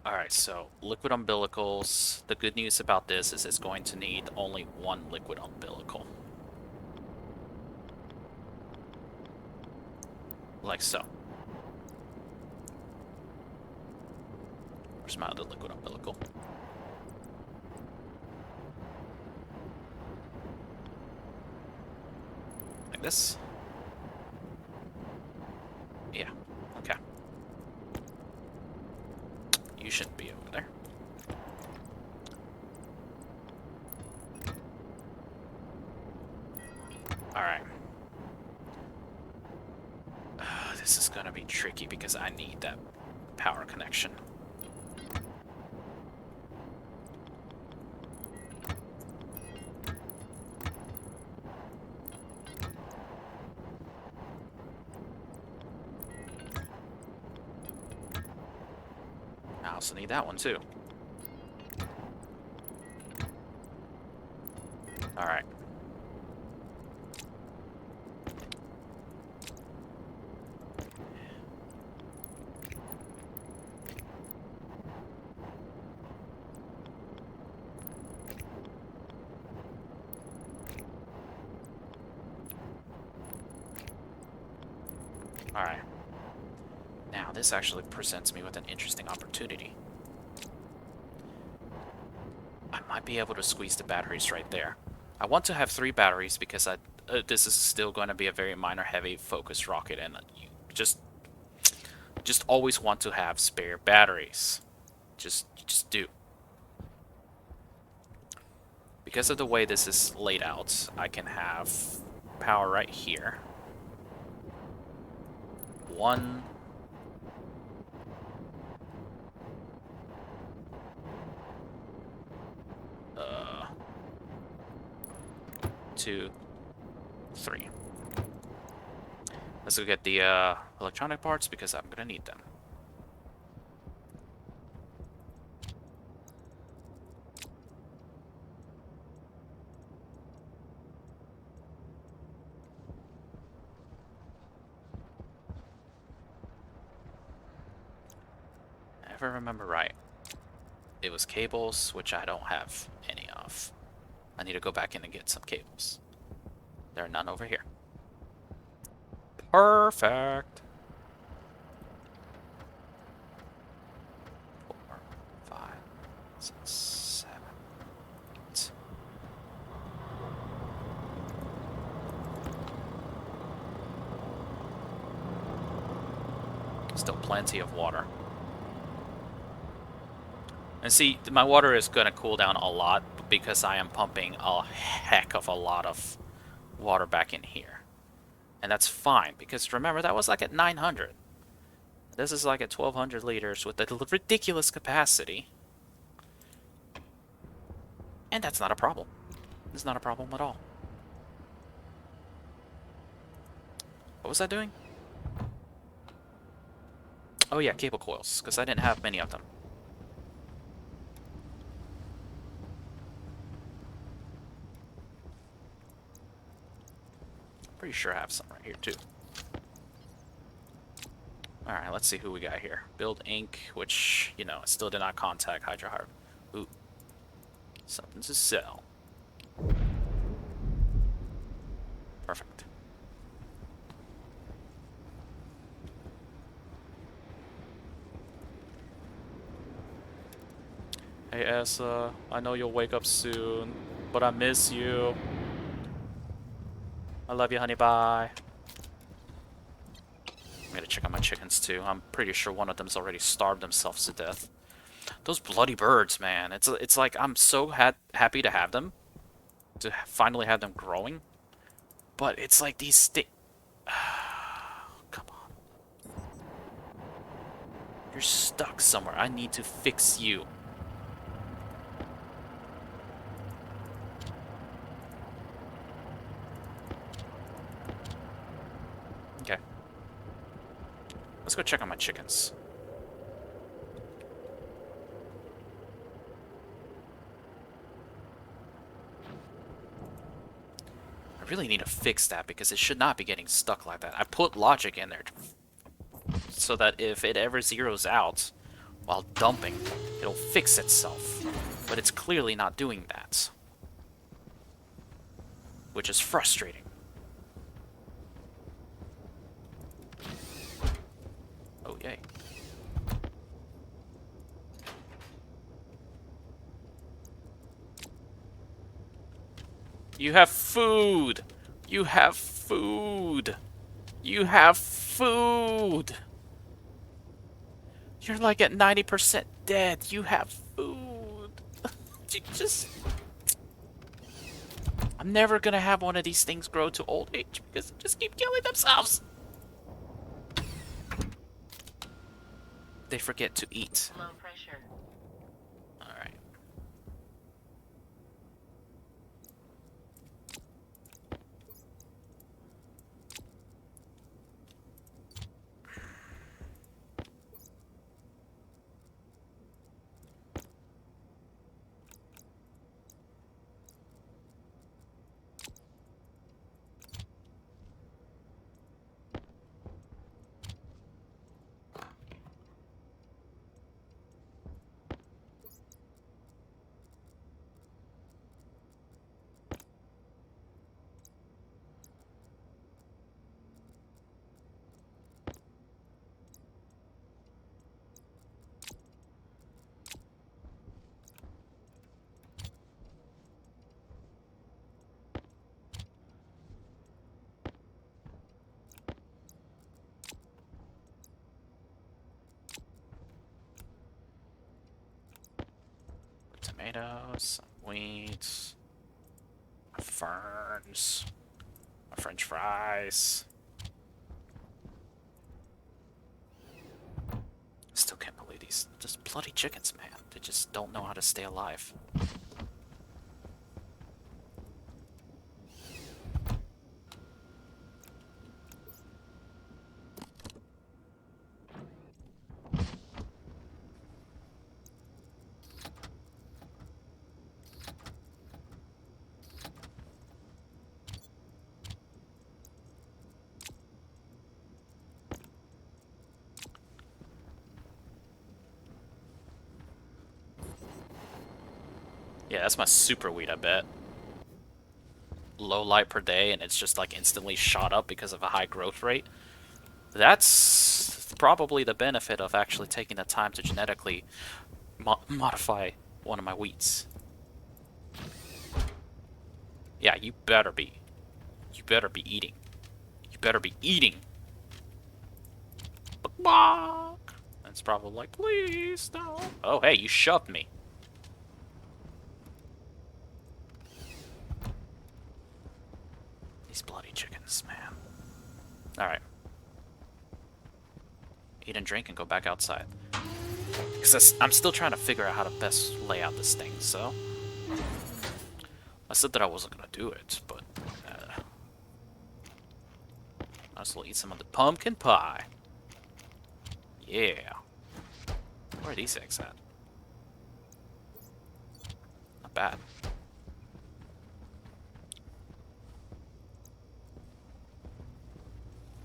Alright, so liquid umbilicals. The good news about this is it's going to need only one liquid umbilical. Like so. Where's my other liquid umbilical? Like this? Yeah, okay. You shouldn't be over there. Alright. This is gonna be tricky because I need that power connection. I also need that one too. Alright. Alright. Now, this actually presents me with an interesting opportunity. I might be able to squeeze the batteries right there. I want to have 3 batteries because this is still going to be a very minor heavy focus rocket, and you just always want to have spare batteries. Just do. Because of the way this is laid out, I can have power right here. 1, 2, 3. Let's go get the electronic parts because I'm gonna need them. If I remember right, it was cables, which I don't have any of. I need to go back in and get some cables. There are none over here. Perfect. 4, 5, 6, 7, 8. Still plenty of water. And see, my water is going to cool down a lot because I am pumping a heck of a lot of water back in here. And that's fine, because remember, that was like at 900. This is like at 1200 liters with a ridiculous capacity. And that's not a problem. It's not a problem at all. What was I doing? Oh yeah, cable coils, because I didn't have many of them. Pretty sure I have some right here too. Alright, let's see who we got here. Build Inc., which, you know, I still did not contact Hydra. Ooh. Something to sell. Perfect. Hey Essa, I know you'll wake up soon, but I miss you. I love you, honey, bye. I'm gonna check on my chickens too. I'm pretty sure one of them's already starved themselves to death. Those bloody birds, man. It's like I'm so happy to have them. To finally have them growing. But it's like these come on. You're stuck somewhere. I need to fix you. Okay. Let's go check on my chickens. really need to fix that because it should not be getting stuck like that. I put logic in there so that if it ever zeroes out while dumping, it'll fix itself. But it's clearly not doing that, which is frustrating. Oh, yay. You have food! You have food! You have food! You're like at 90% dead. You have food. You just... I'm never gonna have one of these things grow to old age because they just keep killing themselves. They forget to eat. Low pressure. Alright. Tomatoes, some wheat, my ferns, my french fries. Still can't believe these just bloody chickens, man. They just don't know how to stay alive. Yeah, that's my super wheat, I bet. Low light per day, and it's just like instantly shot up because of a high growth rate. That's probably the benefit of actually taking the time to genetically modify one of my wheats. Yeah, you better be. You better be eating. You better be eating. It's probably like, please, no. Oh, hey, you shoved me. These bloody chickens, man. Alright. Eat and drink and go back outside. Because I'm still trying to figure out how to best lay out this thing, so... I said that I wasn't going to do it, but... I just will eat some of the pumpkin pie. Yeah. Where are these eggs at? Not bad.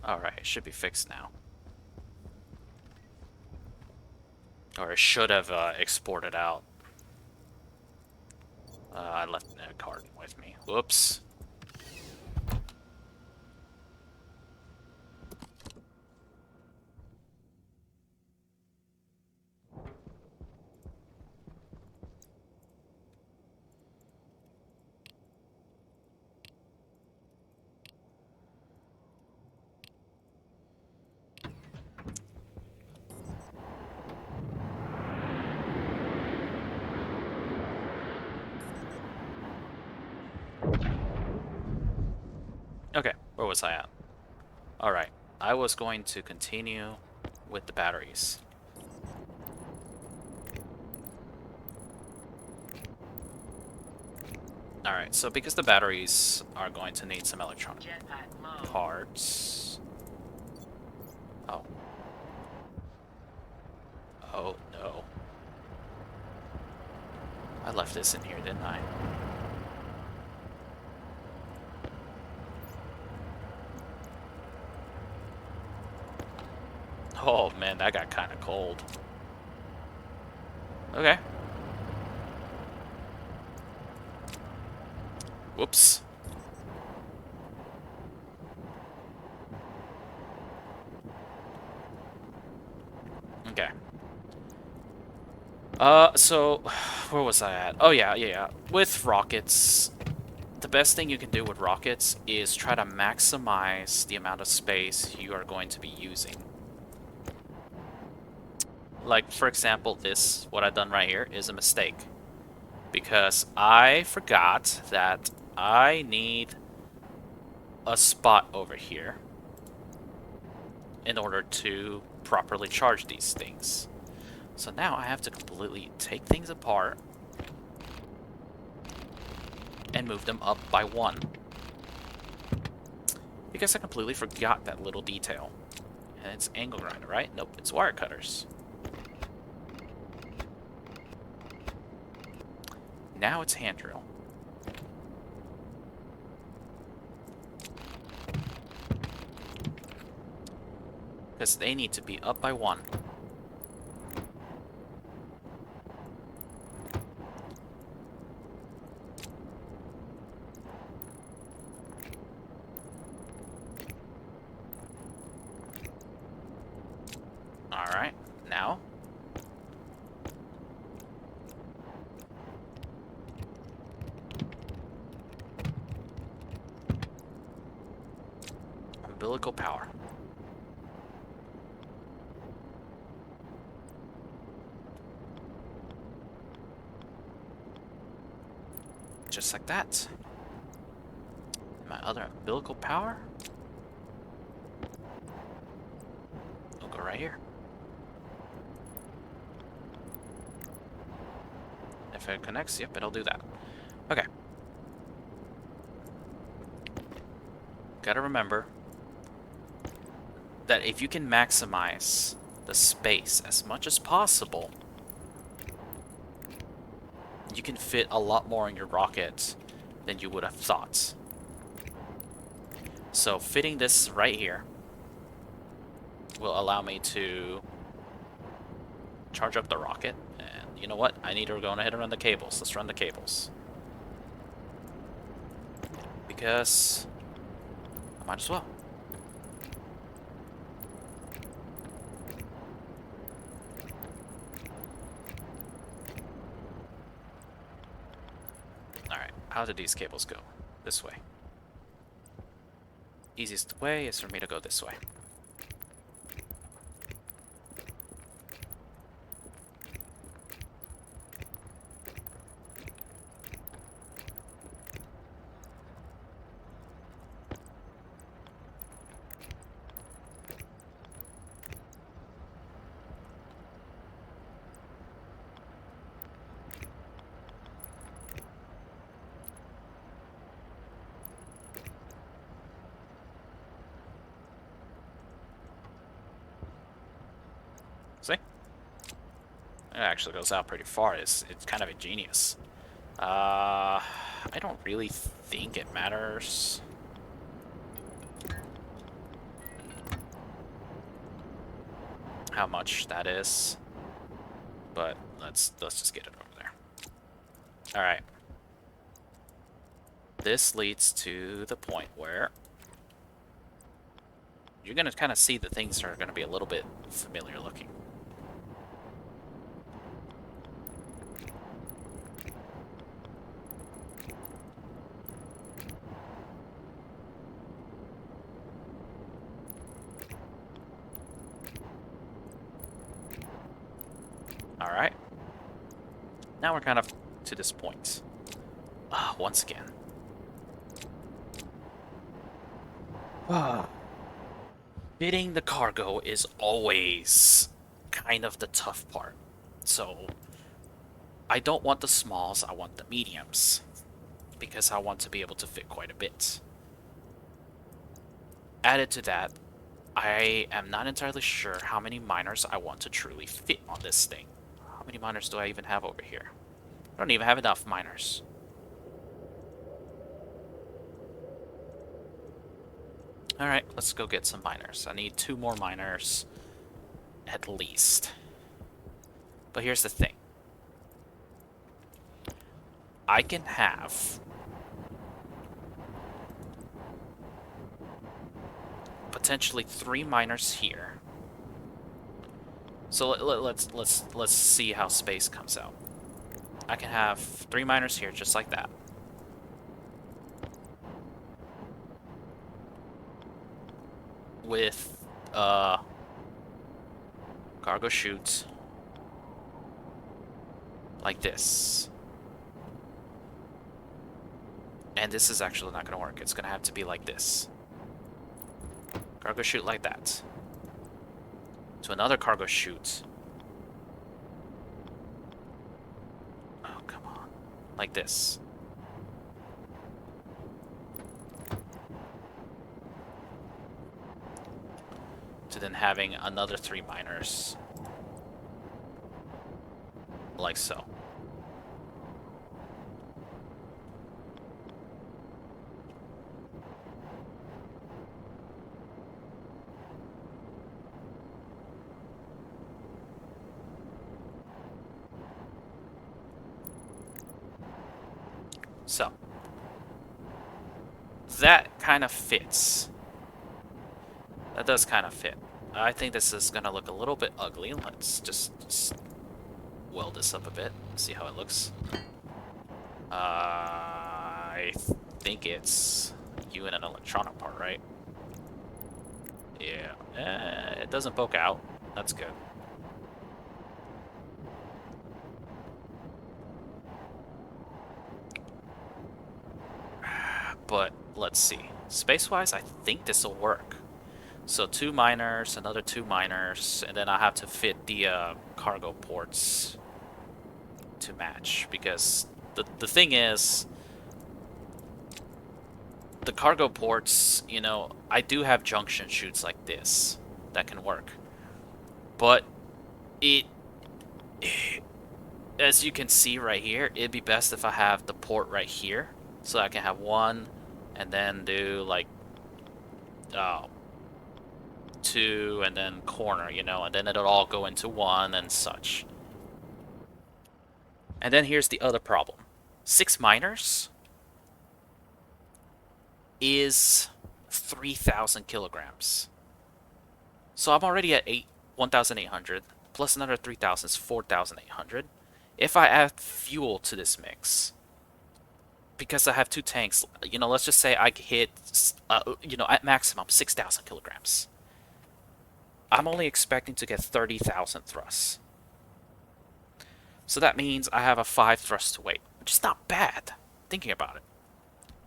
Alright, it should be fixed now. Or it should have exported out. I left a carton with me. Whoops. Okay, where was I at? Alright, I was going to continue with the batteries. Alright, so because the batteries are going to need some electronic parts... Oh. Oh, no. I left this in here, didn't I? Oh man, that got kind of cold. Okay. Whoops. Okay. So, where was I at? Oh, yeah. With rockets, the best thing you can do with rockets is try to maximize the amount of space you are going to be using. Like, for example, what I've done right here, is a mistake. Because I forgot that I need a spot over here in order to properly charge these things. So now I have to completely take things apart and move them up by one. Because I completely forgot that little detail. And it's angle grinder, right? Nope, it's wire cutters. Now it's hand drill. Because they need to be up by one. Alright, now. Umbilical power. Just like that. My other umbilical power will go right here. If it connects, yep, it'll do that. Okay. Gotta remember that if you can maximize the space as much as possible, you can fit a lot more in your rocket than you would have thought. So fitting this right here will allow me to charge up the rocket. And you know what? I need to go ahead and run the cables. Let's run the cables. Because I might as well. Alright, how did these cables go? This way. Easiest way is for me to go this way. See? It actually goes out pretty far. It's kind of ingenious. I don't really think it matters. How much that is. But let's just get it over there. Alright. This leads to the point where you're going to kind of see that things are going to be a little bit familiar looking. Alright. Now we're kind of to this point. Once again. Fitting the cargo is always kind of the tough part. So, I don't want the smalls, I want the mediums. Because I want to be able to fit quite a bit. Added to that, I am not entirely sure how many miners I want to truly fit on this thing. How many miners do I even have over here? I don't even have enough miners. Alright, let's go get some miners. I need 2 more miners. at least. But here's the thing. I can have potentially 3 miners here. So let's see how space comes out. I can have 3 miners here, just like that. With cargo chutes like this. And this is actually not going to work. It's going to have to be like this. Cargo chute like that. To another cargo chute. Oh, come on. Like this. To then having another 3 miners. Like so. So, that kind of fits. That does kind of fit. I think this is going to look a little bit ugly. Let's just weld this up a bit, see how it looks. I think it's you and an electronic part, right? Yeah. It doesn't poke out. That's good. But let's see. Space-wise, I think this will work. So 2 miners, another 2 miners, and then I have to fit the cargo ports to match. Because the thing is, the cargo ports, you know, I do have junction chutes like this that can work. But as you can see right here, it'd be best if I have the port right here. So I can have one and then do like 2 and then corner, you know, and then it'll all go into one and such. And then here's the other problem. 6 miners is 3,000 kilograms. So I'm already at 1,800, plus another 3,000 is 4,800. If I add fuel to this mix, because I have 2 tanks, you know, let's just say I hit, you know, at maximum 6,000 kilograms. I'm only expecting to get 30,000 thrusts. So that means I have a 5 thrust to weight, which is not bad, thinking about it.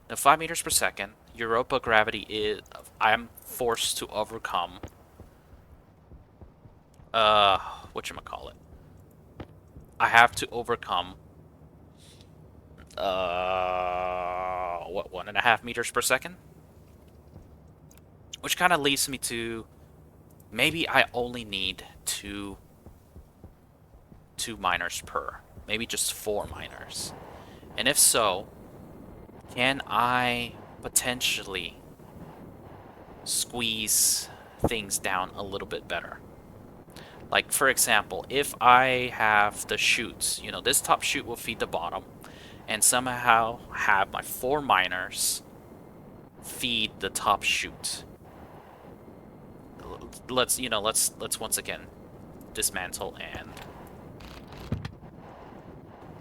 Now 5 meters per second, Europa gravity is, I'm forced to overcome, whatchamacallit. I have to overcome, what, 1.5 meters per second? Which kind of leads me to, maybe I only need two miners per. Maybe just 4 miners. And if so, can I potentially squeeze things down a little bit better? Like, for example, if I have the chutes, you know, this top chute will feed the bottom, and somehow have my 4 miners feed the top chute. Let's once again dismantle and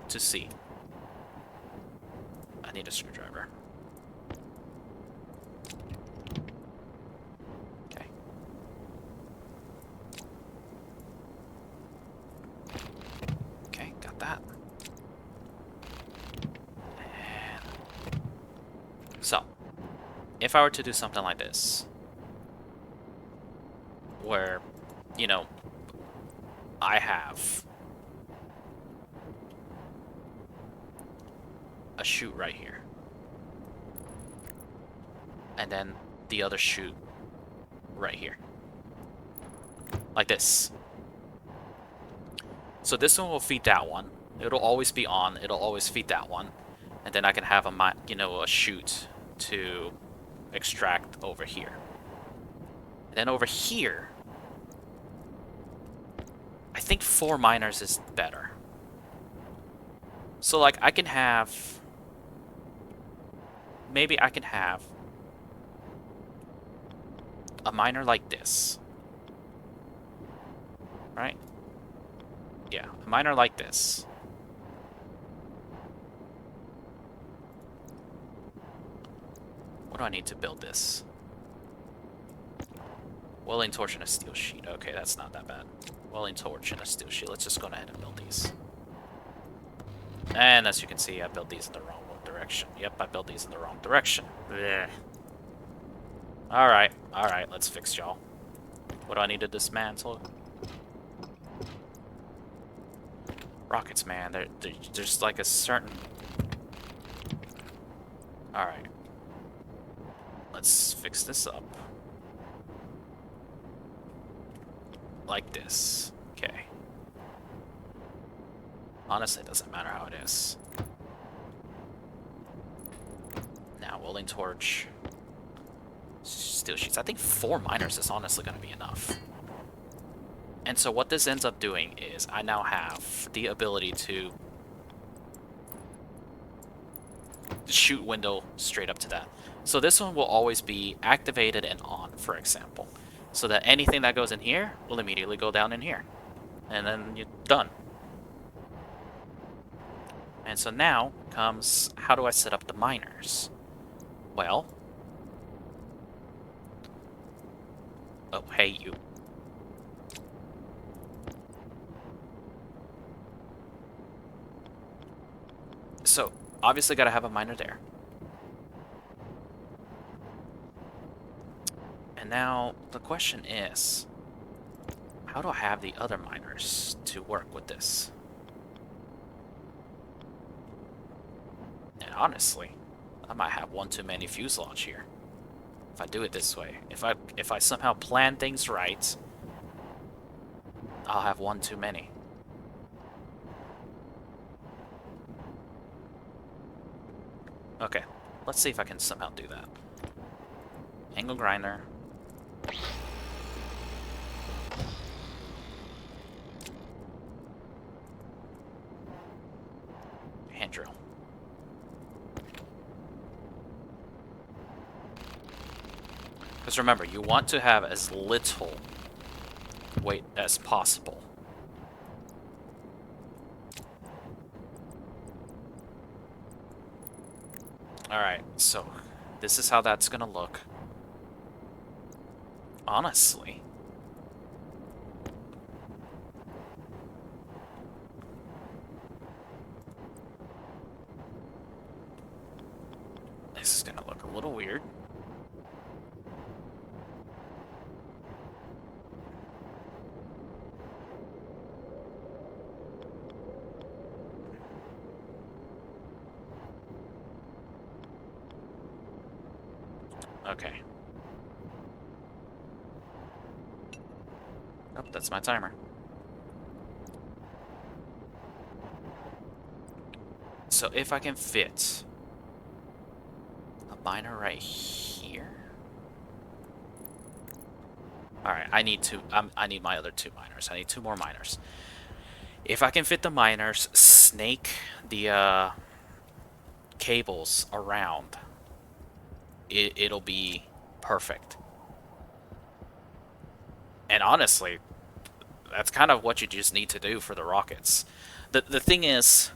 to see. I need a screwdriver. Okay. Okay, got that. And so, if I were to do something like this, where, you know, I have a chute right here, and then the other chute right here, like this. So this one will feed that one. It'll always be on. It'll always feed that one, and then I can have a chute to extract over here. And then over here, think 4 miners is better. So, like, I can have... Maybe I can have a miner like this. Right? Yeah, a miner like this. What do I need to build this? Welding torch and a steel sheet. Okay, that's not that bad. Welding torch and a steel sheet. Let's just go ahead and build these. And as you can see, I built these in the wrong direction. Yep, I built these in the wrong direction. Blech. Alright, let's fix y'all. What do I need to dismantle? Rockets, man. There's like a certain... Alright. Let's fix this up. Like this. Okay. Honestly, it doesn't matter how it is. Now, welding torch. Steel sheets. I think 4 miners is honestly going to be enough. And so what this ends up doing is I now have the ability to shoot window straight up to that. So this one will always be activated and on, for example. So that anything that goes in here will immediately go down in here. And then you're done. And so now comes, how do I set up the miners? Well... Oh, hey, you. So, obviously gotta have a miner there. And now, the question is, how do I have the other miners to work with this? And honestly, I might have one too many fuselage here. If I do it this way. If I somehow plan things right, I'll have one too many. Okay, let's see if I can somehow do that. Angle grinder. Hand drill. Because remember, you want to have as little weight as possible. Alright, so this is how that's gonna look. Honestly. This is gonna look a little weird. Okay. Oh, that's my timer. So if I can fit a miner right here. Alright, I need I need my other 2 miners. I need 2 more miners. If I can fit the miners, snake the cables around, it'll be perfect. And honestly, that's kind of what you just need to do for the rockets. The thing is,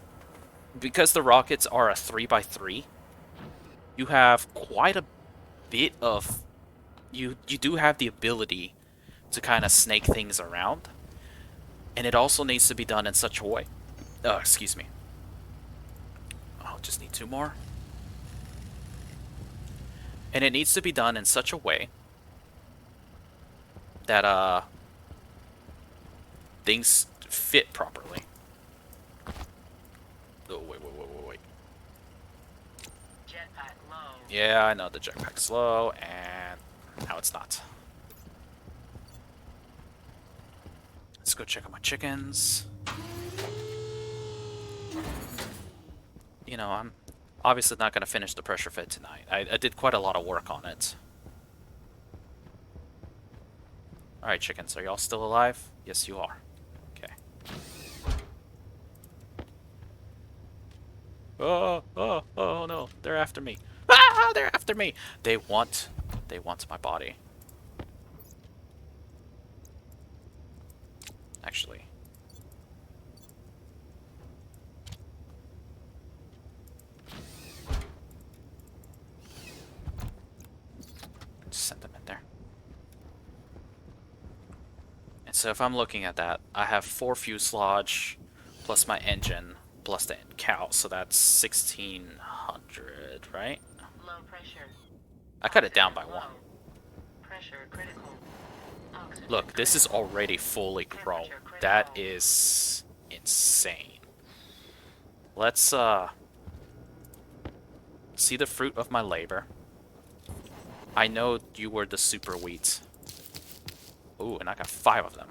because the rockets are a 3x3, you have quite a bit of... You do have the ability to kind of snake things around. And it also needs to be done in such a way... excuse me. Oh, just need 2 more. And it needs to be done in such a way that things fit properly. Oh, wait. Jetpack low. Yeah, I know the jetpack's low, and now it's not. Let's go check on my chickens. You know, I'm obviously not going to finish the pressure fit tonight. I did quite a lot of work on it. Alright, chickens, are y'all still alive? Yes, you are. Okay. Oh no, they're after me. Ah, they're after me. They want my body. Actually. Just send them in there. And so if I'm looking at that, I have 4 fuselage plus my engine plus the cow, so that's 1600, right? Low pressure. I cut it down by Oxygen 1. low. Pressure critical. Oxygen Look, this is critical. already fully grown. Temperature critical. That is insane. Let's see the fruit of my labor. I know you were the super wheat. Ooh, and I got 5 of them.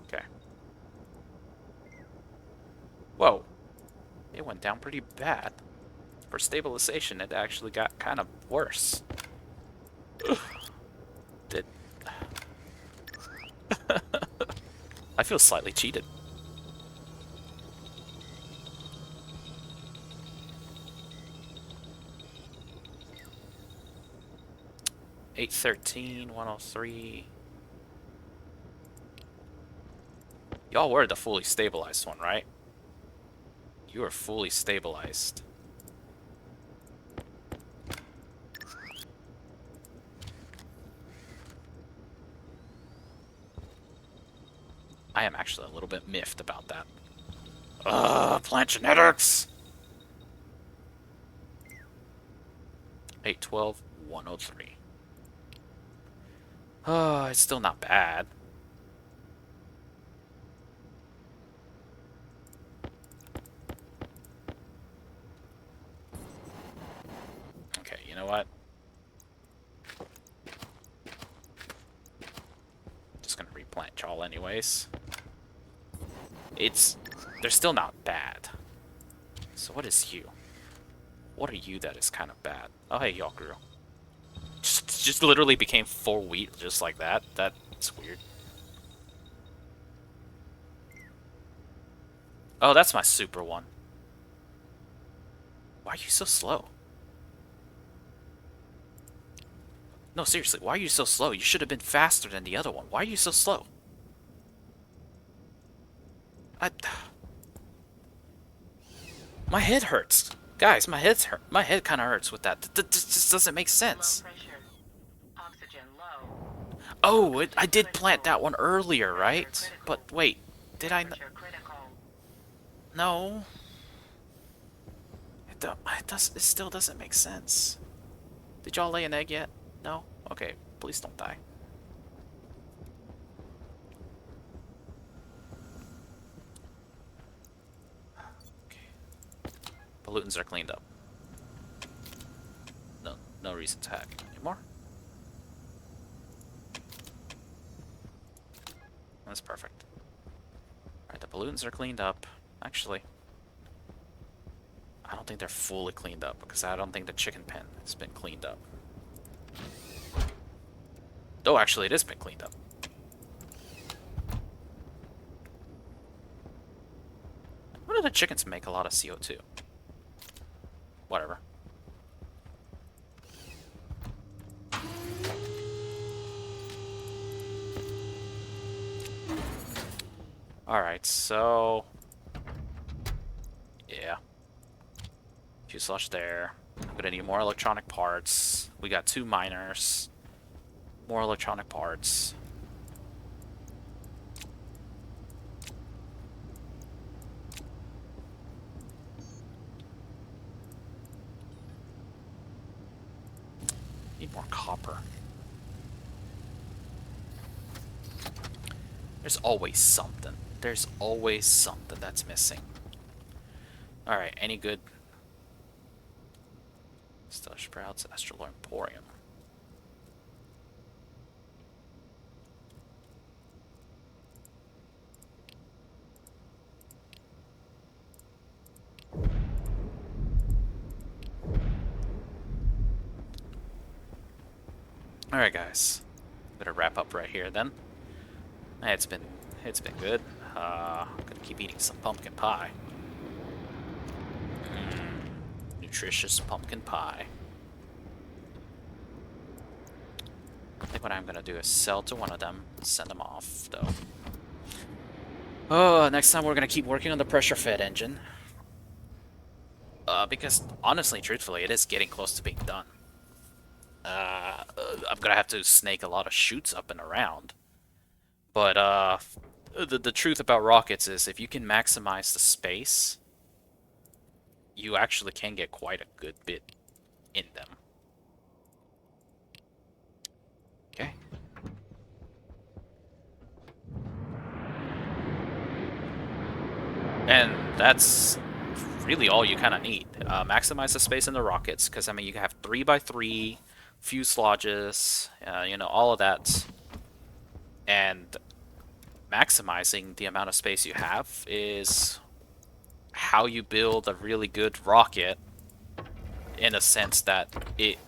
Okay. Whoa. It went down pretty bad. For stabilization, it actually got kind of worse. Did I feel slightly cheated. $813, 103. Y'all were the fully stabilized one, right? You are fully stabilized. I am actually a little bit miffed about that. Plant genetics! 812, 103. Oh, it's still not bad. Okay, you know what? Just gonna replant y'all anyways. They're still not bad. So what is you? What are you that is kind of bad? Oh, hey, y'all grew. Just literally became 4 wheat just like that. That's weird. Oh, that's my super one. Why are you so slow? No, seriously, why are you so slow? You should have been faster than the other one. Why are you so slow? My head hurts. Guys, my head's hurt. My head kind of hurts with that. This just doesn't make sense. Low pressure. Oxygen low. Oh, I did plant that one earlier, right? But wait, did I? Temperature critical. No. It still doesn't make sense. Did y'all lay an egg yet? No? Okay, please don't die. Okay. Pollutants are cleaned up. No reason to hack anymore. That's perfect. Alright, the pollutants are cleaned up. Actually, I don't think they're fully cleaned up because I don't think the chicken pen has been cleaned up. Oh, actually, it has been cleaned up. When do the chickens make a lot of CO2? Whatever. Alright, so... yeah. Fuselage there. I'm gonna need more electronic parts. We got 2 miners. More electronic parts. Need more copper. There's always something. There's always something that's missing. Alright, any good? Stellar Sprouts, Astral Emporium. Alright guys, better wrap up right here then. It's been good. Gonna keep eating some pumpkin pie. Nutritious pumpkin pie. I think what I'm gonna do is sell to one of them, send them off though. Oh, next time we're gonna keep working on the pressure fed engine. Because honestly, truthfully, it is getting close to being done. I'm gonna have to snake a lot of chutes up and around. But the truth about rockets is if you can maximize the space, you actually can get quite a good bit in them. Okay. And that's really all you kind of need. Maximize the space in the rockets, because I mean you can have 3x3 fuselages, all of that, and maximizing the amount of space you have is how you build a really good rocket, in a sense that it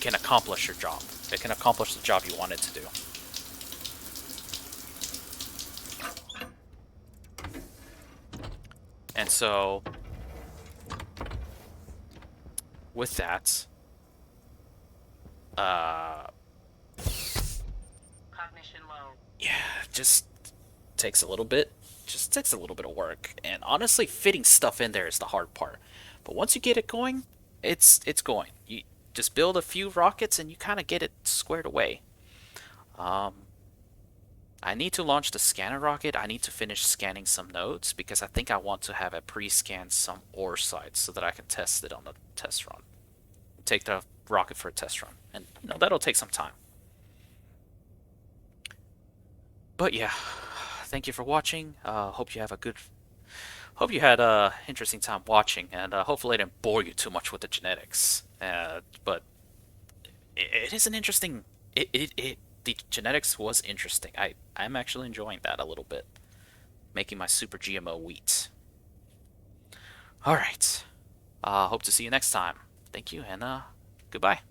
can accomplish your job. It can accomplish the job you want it to do. And so, with that, Cognition low. yeah, just takes a little bit. Just takes a little bit of work. And honestly, fitting stuff in there is the hard part. But once you get it going, it's going. You just build a few rockets and you kind of get it squared away. I need to launch the scanner rocket. I need to finish scanning some nodes because I think I want to have it pre-scan some ore sites so that I can test it on the test run. Take the rocket for a test run. And that'll take some time. But yeah, thank you for watching. Hope you have a good hope you had a interesting time watching, and hopefully I didn't bore you too much with the genetics. But it is an interesting. The genetics was interesting. I'm actually enjoying that a little bit, making my super GMO wheat. All right. Hope to see you next time. Thank you, and goodbye.